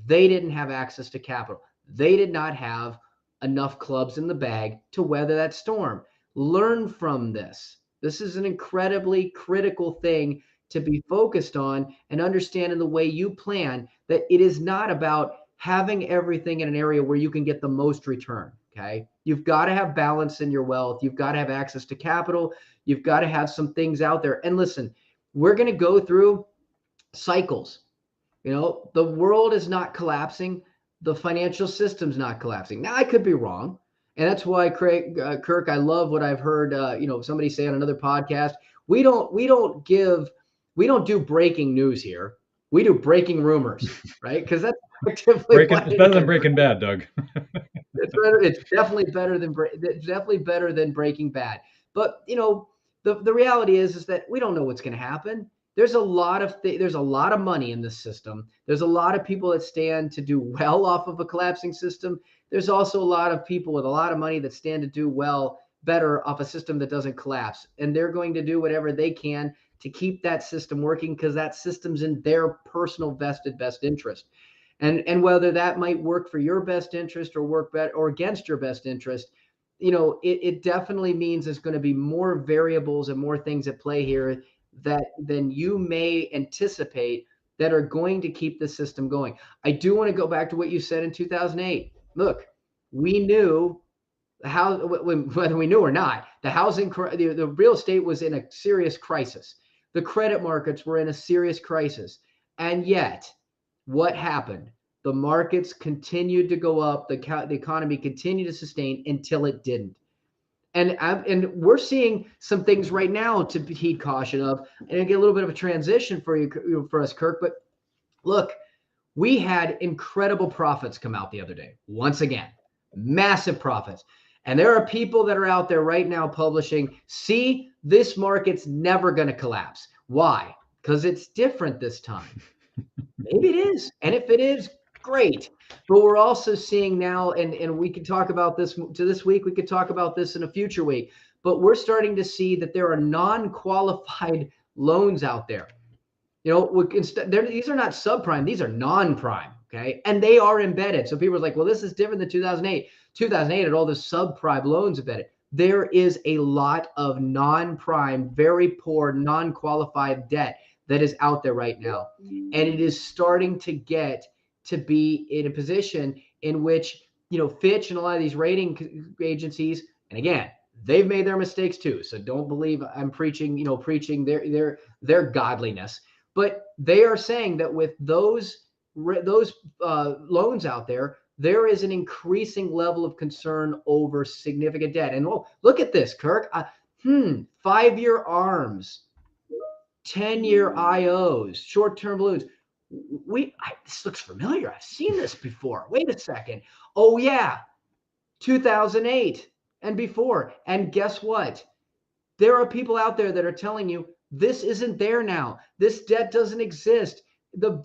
They didn't have access to capital. They did not have enough clubs in the bag to weather that storm. Learn from this. This is an incredibly critical thing to be focused on, and understand in the way you plan that it is not about having everything in an area where you can get the most return. Okay. You've got to have balance in your wealth. You've got to have access to capital. You've got to have some things out there. And listen, we're going to go through cycles. The world is not collapsing. The financial system's not collapsing. Now, I could be wrong. And that's why, Kirk, I love what I've heard, somebody say on another podcast. We don't do breaking news here. We do breaking rumors, right? Because that's effectively it's better than Breaking Bad, Doug. It's definitely better than Breaking Bad. But the reality is that we don't know what's going to happen. There's a lot of money in this system. There's a lot of people that stand to do well off of a collapsing system. There's also a lot of people with a lot of money that stand to do better off a system that doesn't collapse. And they're going to do whatever they can to keep that system working, because that system's in their personal vested best interest. And whether that might work for your best interest or work better or against your best interest, it definitely means there's going to be more variables and more things at play here than you may anticipate that are going to keep the system going. I do want to go back to what you said in 2008. Look, we knew whether we knew or not, the real estate was in a serious crisis. The credit markets were in a serious crisis. And yet, what happened? The markets continued to go up. The economy continued to sustain until it didn't. And we're seeing some things right now to heed caution of, and get a little bit of a transition for us, Kirk. But look, we had incredible profits come out the other day. Once again, massive profits. And there are people that are out there right now publishing, see, this market's never going to collapse. Why? Because it's different this time. Maybe it is. And if it is, great. But we're also seeing now, and we can talk about this to this week, we could talk about this in a future week, but we're starting to see that there are non-qualified loans out there. These are not subprime, these are non-prime, okay? And they are embedded. So people are like, well, this is different than 2008. 2008 had all the subprime loans embedded. There is a lot of non-prime, very poor, non-qualified debt that is out there right now. And it is starting to get to be in a position in which, Fitch and a lot of these rating agencies, and again, they've made their mistakes too. So don't believe I'm preaching their godliness, but they are saying that with those loans out there, there is an increasing level of concern over significant debt. And look at this, Kirk. 5-year ARMs, 10-year IOs, short-term balloons. This looks familiar. I've seen this before. Wait a second. Oh yeah, 2008 and before. And guess what? There are people out there that are telling you this isn't there now. This debt doesn't exist. The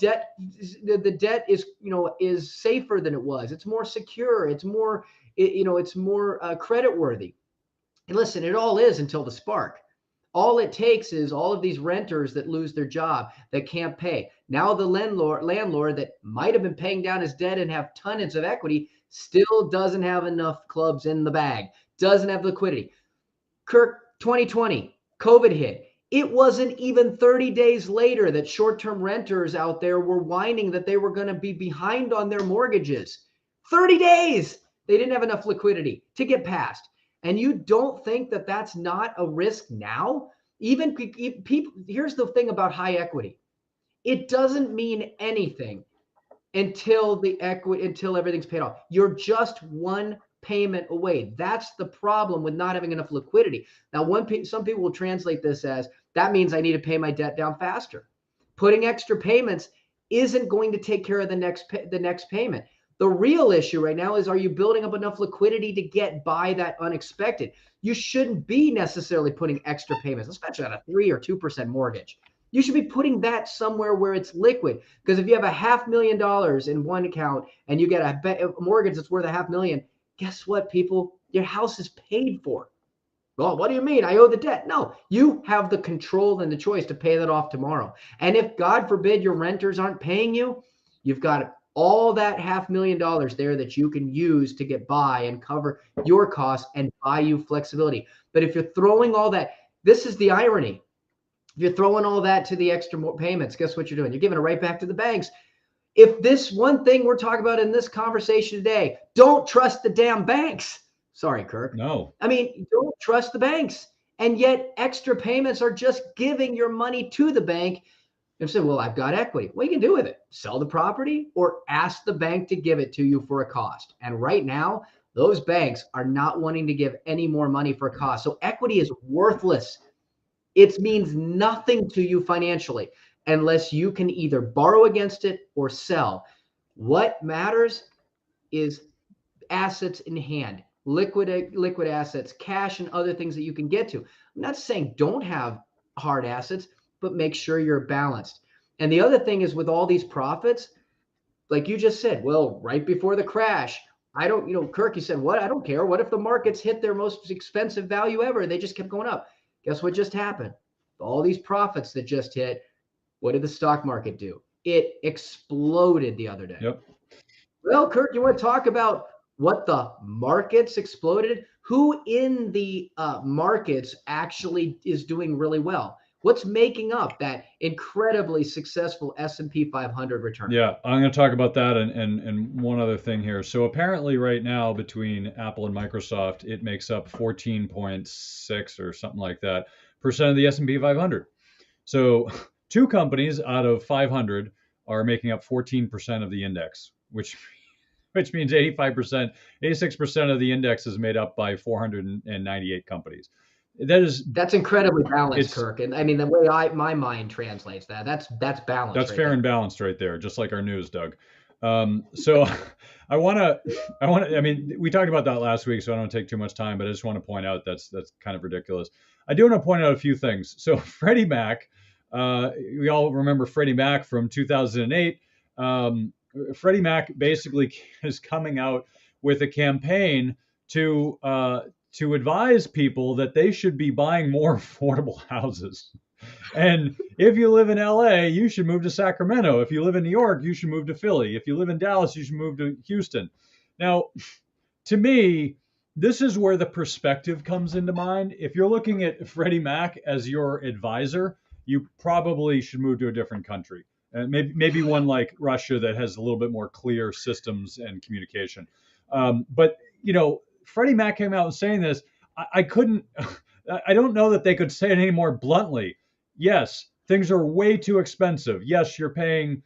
debt is safer than it was. It's more secure. It's more credit worthy. And listen, it all is until the spark. All it takes is all of these renters that lose their job, that can't pay. Now the landlord that might have been paying down his debt and have tons of equity still doesn't have enough clubs in the bag, doesn't have liquidity. Kirk, 2020, COVID hit. It wasn't even 30 days later that short-term renters out there were whining that they were going to be behind on their mortgages. 30 days! They didn't have enough liquidity to get past. And you don't think that that's not a risk now? Even people, here's the thing about high equity. It doesn't mean anything until everything's paid off. You're just one payment away. That's the problem with not having enough liquidity. Now, some people will translate this as, that means I need to pay my debt down faster. Putting extra payments isn't going to take care of the next payment. The real issue right now is, are you building up enough liquidity to get by that unexpected? You shouldn't be necessarily putting extra payments, especially on a 3 or 2% mortgage. You should be putting that somewhere where it's liquid. Because if you have $500,000 in one account and you get a mortgage that's worth $500,000, guess what, people? Your house is paid for. Well, what do you mean? I owe the debt. No, you have the control and the choice to pay that off tomorrow. And if, God forbid, your renters aren't paying you, you've got all that $500,000 there that you can use to get by and cover your costs and buy you flexibility. But if you're throwing all that, this is the irony. If you're throwing all that to the extra more payments, guess what you're doing? You're giving it right back to the banks. If this one thing we're talking about in this conversation today, don't trust the damn banks. Sorry, Kirk. No. I mean, don't trust the banks. And yet extra payments are just giving your money to the bank and say, well, I've got equity. What you can do with it? Sell the property or ask the bank to give it to you for a cost. And right now, those banks are not wanting to give any more money for a cost. So equity is worthless. It means nothing to you financially unless you can either borrow against it or sell. What matters is assets in hand, liquid assets, cash, and other things that you can get to. I'm not saying don't have hard assets, but make sure you're balanced. And the other thing is with all these profits, like you just said, well, right before the crash, I don't, Kirk, you said, what? I don't care. What if the markets hit their most expensive value ever? They just kept going up. Guess what just happened? All these profits that just hit, what did the stock market do? It exploded the other day. Yep. Well, Kirk, you want to talk about what the markets exploded? Who in the markets actually is doing really well? What's making up that incredibly successful S&P 500 return? Yeah, I'm going to talk about that and one other thing here. So apparently right now between Apple and Microsoft, it makes up 14.6 or something like that percent of the S&P 500. So two companies out of 500 are making up 14% of the index, which means 85%, 86% of the index is made up by 498 companies. That's incredibly balanced, Kirk. And I mean, the way my mind translates that's balanced. That's right fair there. and balanced right there, just like our news, Doug. So I mean, we talked about that last week, so I don't take too much time, but I just want to point out that's kind of ridiculous. I do want to point out a few things. So Freddie Mac, we all remember Freddie Mac from 2008. Freddie Mac basically is coming out with a campaign to advise people that they should be buying more affordable houses. And if you live in LA, you should move to Sacramento. If you live in New York, you should move to Philly. If you live in Dallas, you should move to Houston. Now, to me, this is where the perspective comes into mind. If you're looking at Freddie Mac as your advisor, you probably should move to a different country. Maybe one like Russia that has a little bit more clear systems and communication. But Freddie Mac came out saying this. I couldn't. I don't know that they could say it any more bluntly. Yes, things are way too expensive. Yes, you're paying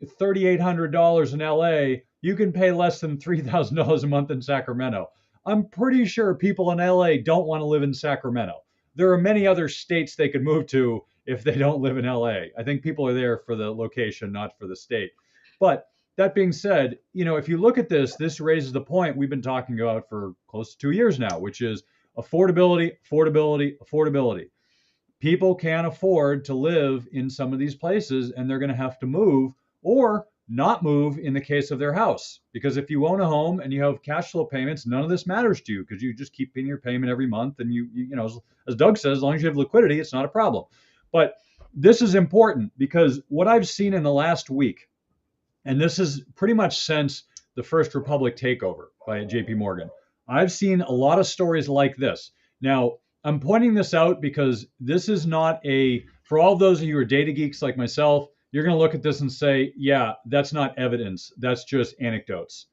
$3,800 in LA. You can pay less than $3,000 a month in Sacramento. I'm pretty sure people in LA don't want to live in Sacramento. There are many other states they could move to if they don't live in LA. I think people are there for the location, not for the state. But that being said, if you look at this raises the point we've been talking about for close to 2 years now, which is affordability, affordability, affordability. People can't afford to live in some of these places, and they're going to have to move or not move in the case of their house. Because if you own a home and you have cash flow payments, none of this matters to you because you just keep paying your payment every month. And as Doug says, as long as you have liquidity, it's not a problem. But this is important because what I've seen in the last week, and this is pretty much since the First Republic takeover by JP Morgan, I've seen a lot of stories like this. Now, I'm pointing this out because this is not for all those of you who are data geeks like myself, you're going to look at this and say, yeah, that's not evidence. That's just anecdotes.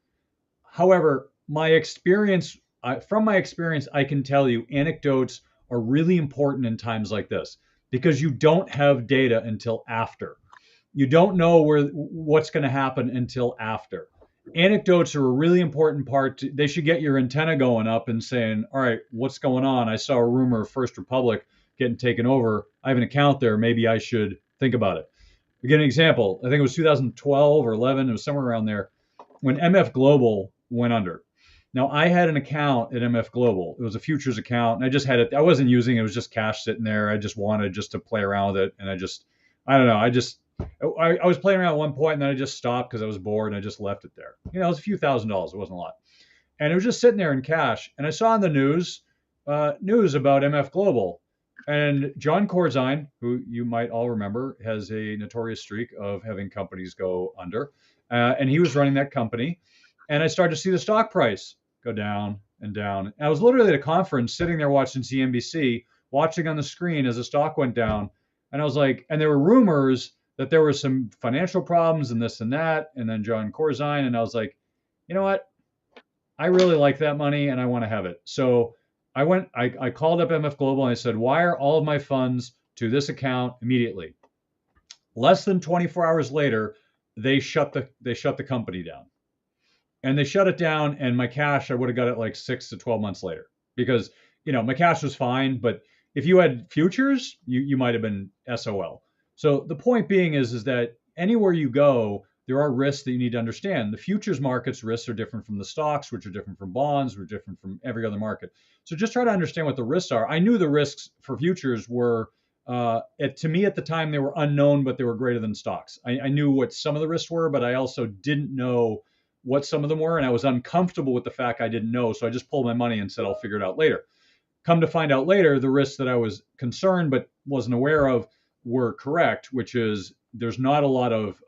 However, from my experience, I can tell you anecdotes are really important in times like this because you don't have data until after. You don't know what's going to happen until after. Anecdotes are a really important part. They should get your antenna going up and saying, all right, what's going on? I saw a rumor of First Republic getting taken over. I have an account there. Maybe I should think about it. To give an example, I think it was 2012 or 11. It was somewhere around there when MF Global went under. Now, I had an account at MF Global. It was a futures account, and I just had it. I wasn't using it. It was just cash sitting there. I just wanted to play around with it, and I don't know. I was playing around at one point and then I just stopped because I was bored and I just left it there. It was a few $1,000s. It wasn't a lot. And it was just sitting there in cash. And I saw on the news about MF Global. And John Corzine, who you might all remember, has a notorious streak of having companies go under. and he was running that company. And I started to see the stock price go down and down. And I was literally at a conference sitting there watching CNBC, watching on the screen as the stock went down. And I was like, and there were rumors that there were some financial problems and this and that. And then John Corzine. And I was like, you know what? I really like that money and I want to have it. So I called up MF Global and I said, wire all of my funds to this account immediately. Less than 24 hours later, they shut the company down. And they shut it down, and my cash, I would have got it like 6 to 12 months later, because my cash was fine, but if you had futures, you might have been SOL. So the point being is that anywhere you go, there are risks that you need to understand. The futures market's risks are different from the stocks, which are different from bonds, which are different from every other market. So just try to understand what the risks are. I knew the risks for futures were, to me at the time, they were unknown, but they were greater than stocks. I knew what some of the risks were, but I also didn't know what some of them were, and I was uncomfortable with the fact I didn't know, so I just pulled my money and said I'll figure it out later. Come to find out later, the risks that I was concerned but wasn't aware of were correct, which is there's not a lot of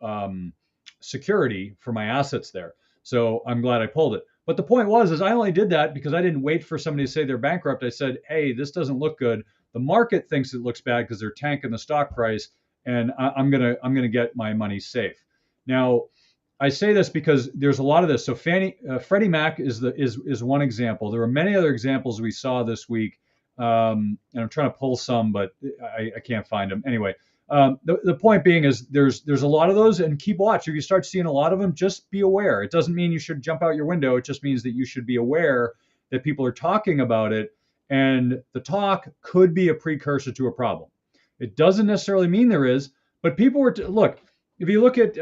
security for my assets there. So I'm glad I pulled it. But the point is I only did that because I didn't wait for somebody to say they're bankrupt. I said, hey, this doesn't look good. The market thinks it looks bad because they're tanking the stock price, and I'm gonna get my money safe. Now, I say this because there's a lot of this. So Freddie Mac is one example. There are many other examples we saw this week, and I'm trying to pull some, but I can't find them. Anyway, the point being is there's a lot of those, and keep watch. If you start seeing a lot of them, just be aware. It doesn't mean you should jump out your window. It just means that you should be aware that people are talking about it, and the talk could be a precursor to a problem. It doesn't necessarily mean there is, but people were look. If you look at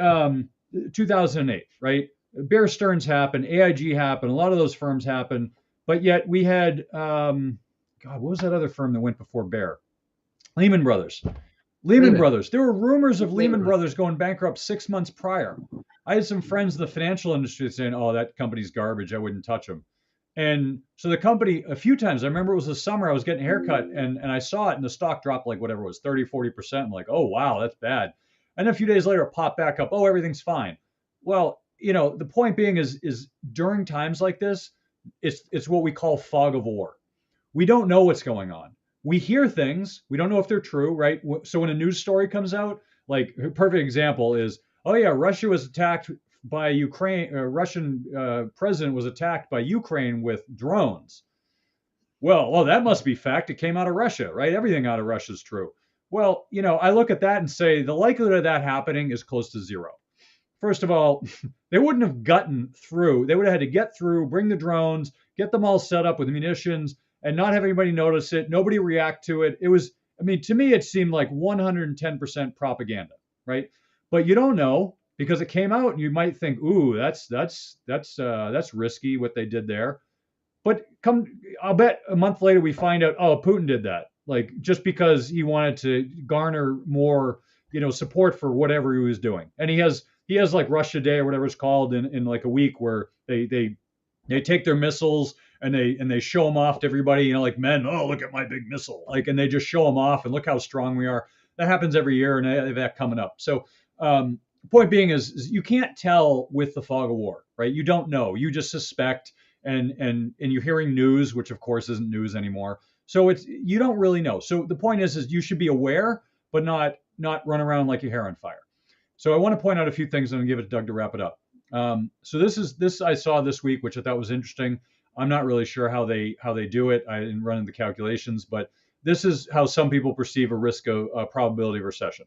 2008, right? Bear Stearns happened, AIG happened, a lot of those firms happened, but yet we had, what was that other firm that went before Bear? Lehman Brothers. Lehman Brothers. There were rumors of Lehman Brothers going bankrupt 6 months prior. I had some friends in the financial industry saying, oh, that company's garbage, I wouldn't touch them. And so the company, a few times, I remember it was the summer, I was getting a haircut and I saw it and the stock dropped like whatever it was, 30, 40%. I'm like, oh, wow, that's bad. And a few days later, it popped back up. Oh, everything's fine. Well, the point being is during times like this, it's what we call fog of war. We don't know what's going on. We hear things. We don't know if they're true, right? So when a news story comes out, like a perfect example is, oh yeah, Russia was attacked by Ukraine. Russian president was attacked by Ukraine with drones. Well, that must be fact. It came out of Russia, right? Everything out of Russia is true. Well, I look at that and say the likelihood of that happening is close to zero. First of all, they wouldn't have gotten through. They would have had to get through, bring the drones, get them all set up with munitions, and not have anybody notice it, nobody react to it. It was, to me, it seemed like 110% propaganda, right? But you don't know because it came out and you might think, ooh, that's risky what they did there. But I'll bet a month later we find out, oh, Putin did that. Like just because he wanted to garner more, support for whatever he was doing. And he has like Russia Day or whatever it's called in like a week where they take their missiles and they show them off to everybody, like men, oh, look at my big missile. Like, and they just show them off and look how strong we are. That happens every year and they have that coming up. So the point being is you can't tell with the fog of war, right? You don't know. You just suspect and you're hearing news, which of course isn't news anymore. So you don't really know. So the point is you should be aware, but not run around like your hair on fire. So I want to point out a few things and I'll give it to Doug to wrap it up. So this I saw this week, which I thought was interesting. I'm not really sure how they do it. I didn't run the calculations, but this is how some people perceive a risk of probability of recession.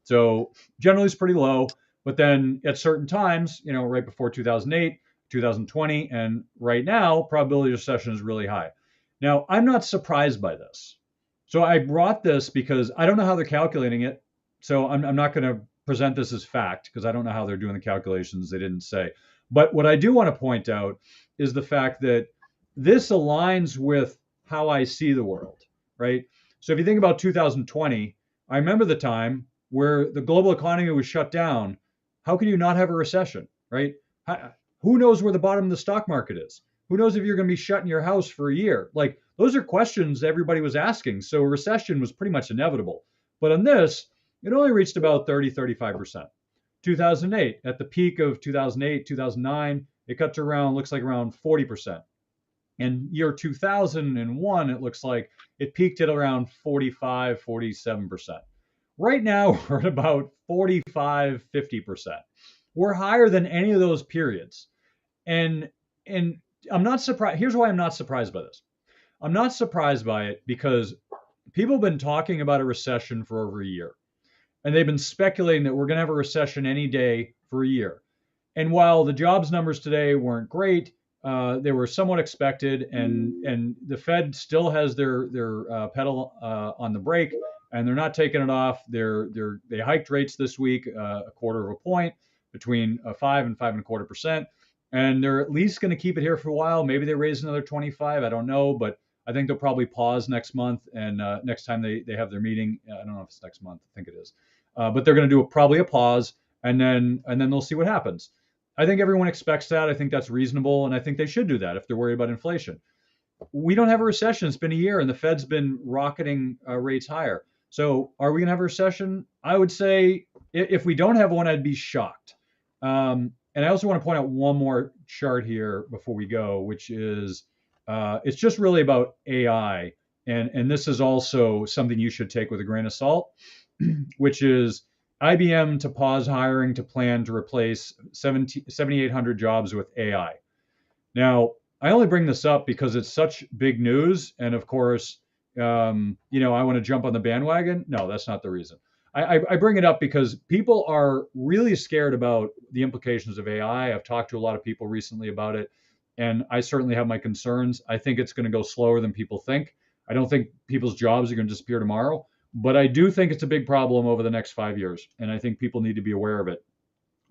So generally it's pretty low, but then at certain times, right before 2008, 2020, and right now, probability of recession is really high. Now, I'm not surprised by this. So I brought this because I don't know how they're calculating it. So I'm not going to present this as fact because I don't know how they're doing the calculations. They didn't say. But what I do want to point out is the fact that this aligns with how I see the world, right? So if you think about 2020, I remember the time where the global economy was shut down. How can you not have a recession, right? Who knows where the bottom of the stock market is? Who knows if you're going to be shut in your house for a year? Like those are questions everybody was asking. So a recession was pretty much inevitable. But on this, it only reached about 30, 35%. 2008. At the peak of 2008, 2009, it got to around, looks like around 40%. In year 2001, it looks like it peaked at around 45, 47%. Right now, we're at about 45, 50%. We're higher than any of those periods. And and I'm not surprised. Here's why I'm not surprised by this. I'm not surprised by it because people have been talking about a recession for over a year. And they've been speculating that we're going to have a recession any day for a year. And while the jobs numbers today weren't great, they were somewhat expected, and the Fed still has their pedal on the brake, and they're not taking it off. They hiked rates this week a quarter of a point, between 5 and 5.25%, and they're at least going to keep it here for a while. Maybe they raise another 25. I don't know, but I think they'll probably pause next month, and next time they have their meeting. I don't know if it's next month. I think it is, but they're going to do probably a pause, and then they'll see what happens. I think everyone expects that. I think that's reasonable, and I think they should do that if they're worried about inflation. We don't have a recession. It's been a year, and the Fed's been rocketing rates higher. So, are we going to have a recession? I would say if we don't have one, I'd be shocked. And I also want to point out one more chart here before we go, which is it's just really about AI, and this is also something you should take with a grain of salt, which is IBM to pause hiring to plan to replace 7,800 jobs with AI. Now, I only bring this up because it's such big news, and of course, I want to jump on the bandwagon. No, that's not the reason. I bring it up because people are really scared about the implications of AI. I've talked to a lot of people recently about it, and I certainly have my concerns. I think it's going to go slower than people think. I don't think people's jobs are going to disappear tomorrow, but I do think it's a big problem over the next 5 years, and I think people need to be aware of it.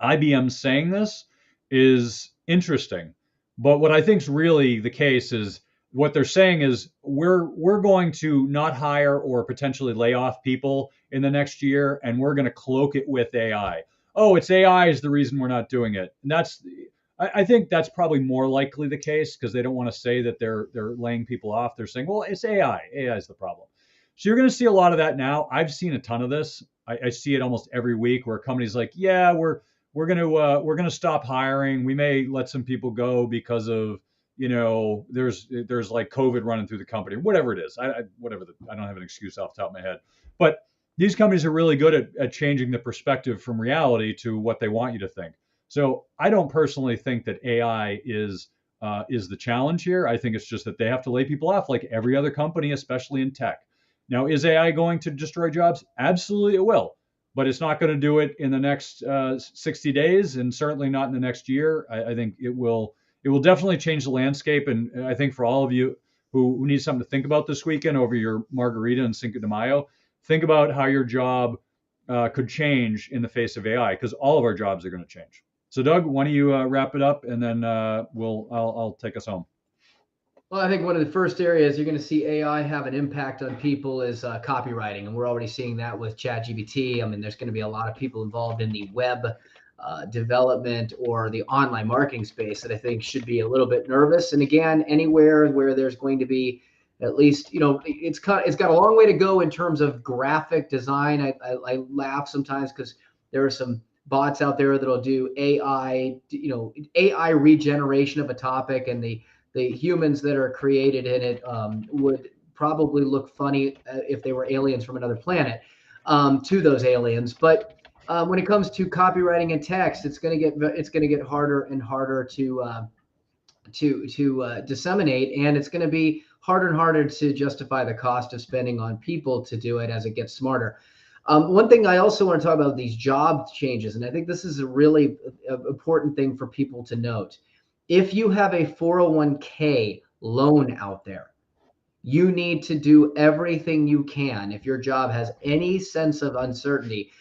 IBM saying this is interesting, but what I think is really the case is what they're saying is we're going to not hire or potentially lay off people in the next year, and we're going to cloak it with AI. Oh, it's AI is the reason we're not doing it. And I think that's probably more likely the case because they don't want to say that they're laying people off. They're saying, well, it's AI. AI is the problem. So you're going to see a lot of that now. I've seen a ton of this. I see it almost every week where companies like, yeah, we're going to stop hiring. We may let some people go because of there's like COVID running through the company, whatever it is. I don't have an excuse off the top of my head, but these companies are really good at changing the perspective from reality to what they want you to think. So I don't personally think that AI is the challenge here. I think it's just that they have to lay people off like every other company, especially in tech. Now, is AI going to destroy jobs? Absolutely, it will. But it's not going to do it in the next 60 days, and certainly not in the next year. I think it will definitely change the landscape. And I think for all of you who need something to think about this weekend over your margarita and Cinco de Mayo, think about how your job could change in the face of AI, because all of our jobs are going to change. So, Doug, why don't you wrap it up, and then I'll take us home. Well, I think one of the first areas you're going to see AI have an impact on people is copywriting, and we're already seeing that with ChatGPT. I mean, there's going to be a lot of people involved in the web development or the online marketing space that I think should be a little bit nervous. And again, anywhere where there's going to be at least, it's got a long way to go in terms of graphic design. I laugh sometimes because there are some bots out there that'll do AI, AI regeneration of a topic, and the humans that are created in it would probably look funny if they were aliens from another planet to those aliens. But when it comes to copywriting and text, it's going to get harder and harder to disseminate, and it's going to be harder and harder to justify the cost of spending on people to do it as it gets smarter. One thing I also want to talk about these job changes, and I think this is a really important thing for people to note. If you have a 401k loan out there, you need to do everything you can, if your job has any sense of uncertainty,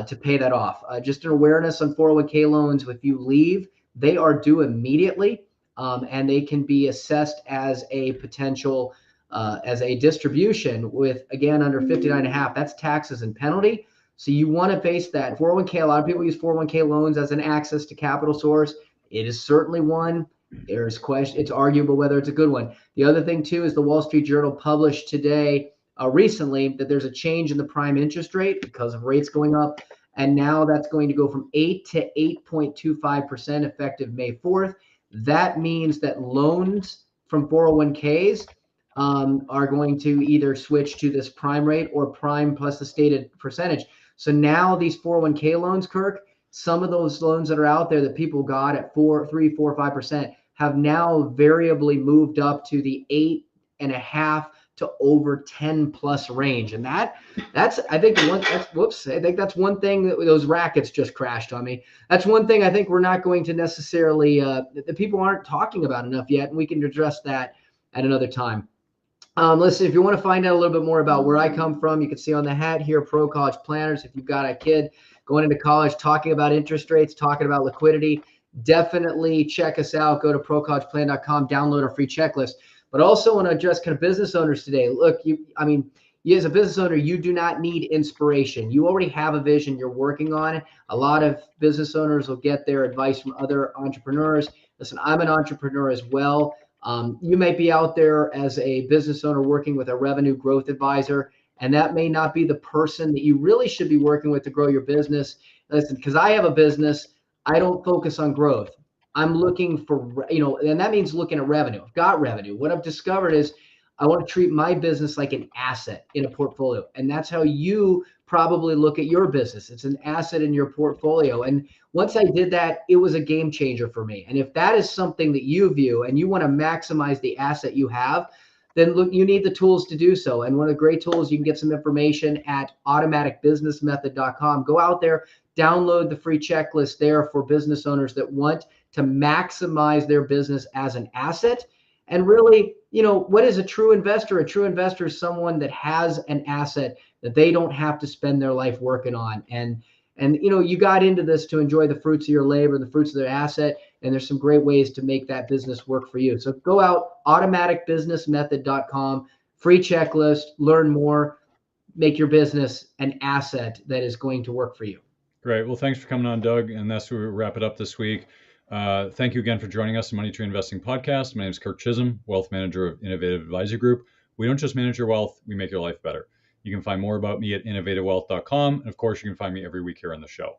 to pay that off. Just an awareness on 401k loans, if you leave, they are due immediately, and they can be assessed as a potential, as a distribution with, again, under 59.5, that's taxes and penalty. So you want to base that 401k. A lot of people use 401k loans as an access to capital source. It is certainly one. There's question. It's arguable whether it's a good one. The other thing too is the Wall Street Journal published today recently that there's a change in the prime interest rate because of rates going up. And now that's going to go from 8 to 8.25% effective May 4th. That means that loans from 401ks are going to either switch to this prime rate or prime plus the stated percentage. So now these 401k loans, Kirk, some of those loans that are out there that people got at 4, 3, 4, 5% have now variably moved up to the 8.5 to over 10 plus range. And that's I think that's one thing that those rackets just crashed on me. That's one thing I think we're not going to necessarily the people aren't talking about enough yet, and we can address that at another time. Listen, if you want to find out a little bit more about where I come from, you can see on the hat here, Pro College Planners. If you've got a kid going into college, talking about interest rates, talking about liquidity, definitely check us out. Go to procollegeplan.com, download our free checklist. But also want to address kind of business owners today. Look, you as a business owner, you do not need inspiration. You already have a vision you're working on. A lot of business owners will get their advice from other entrepreneurs. Listen, I'm an entrepreneur as well. You might be out there as a business owner working with a revenue growth advisor, and that may not be the person that you really should be working with to grow your business. Listen, because I have a business, I don't focus on growth. I'm looking for, and that means looking at revenue. I've got revenue. What I've discovered is I want to treat my business like an asset in a portfolio. And that's how you probably look at your business. It's an asset in your portfolio. And once I did that, it was a game changer for me. And if that is something that you view and you want to maximize the asset you have, then look, you need the tools to do so. And one of the great tools, you can get some information at automaticbusinessmethod.com. Go out there, download the free checklist there for business owners that want to maximize their business as an asset. And really, what is a true investor? A true investor is someone that has an asset that they don't have to spend their life working on. And you got into this to enjoy the fruits of your labor, the fruits of their asset, and there's some great ways to make that business work for you. So go out, automaticbusinessmethod.com, free checklist, learn more, make your business an asset that is going to work for you. Great. Well, thanks for coming on, Doug. And that's where we wrap it up this week. Thank you again for joining us on Money Tree Investing Podcast. My name is Kirk Chisholm, Wealth Manager of Innovative Advisor Group. We don't just manage your wealth, we make your life better. You can find more about me at innovativewealth.com. And of course, you can find me every week here on the show.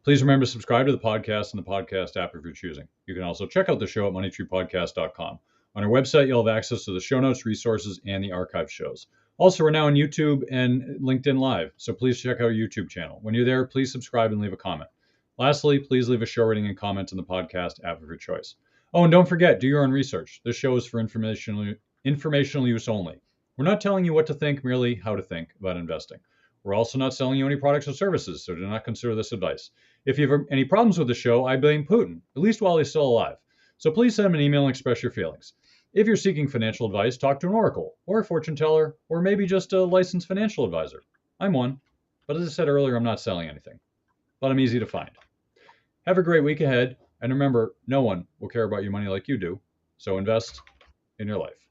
Please remember to subscribe to the podcast in the podcast app if you're choosing. You can also check out the show at moneytreepodcast.com. On our website, you'll have access to the show notes, resources, and the archive shows. Also, we're now on YouTube and LinkedIn Live, so please check out our YouTube channel. When you're there, please subscribe and leave a comment. Lastly, please leave a show rating and comment in the podcast app of your choice. Oh, and don't forget, do your own research. This show is for informational use only. We're not telling you what to think, merely how to think about investing. We're also not selling you any products or services, so do not consider this advice. If you have any problems with the show, I blame Putin, at least while he's still alive. So please send him an email and express your feelings. If you're seeking financial advice, talk to an oracle, or a fortune teller, or maybe just a licensed financial advisor. I'm one, but as I said earlier, I'm not selling anything. But I'm easy to find. Have a great week ahead, and remember, no one will care about your money like you do, so invest in your life.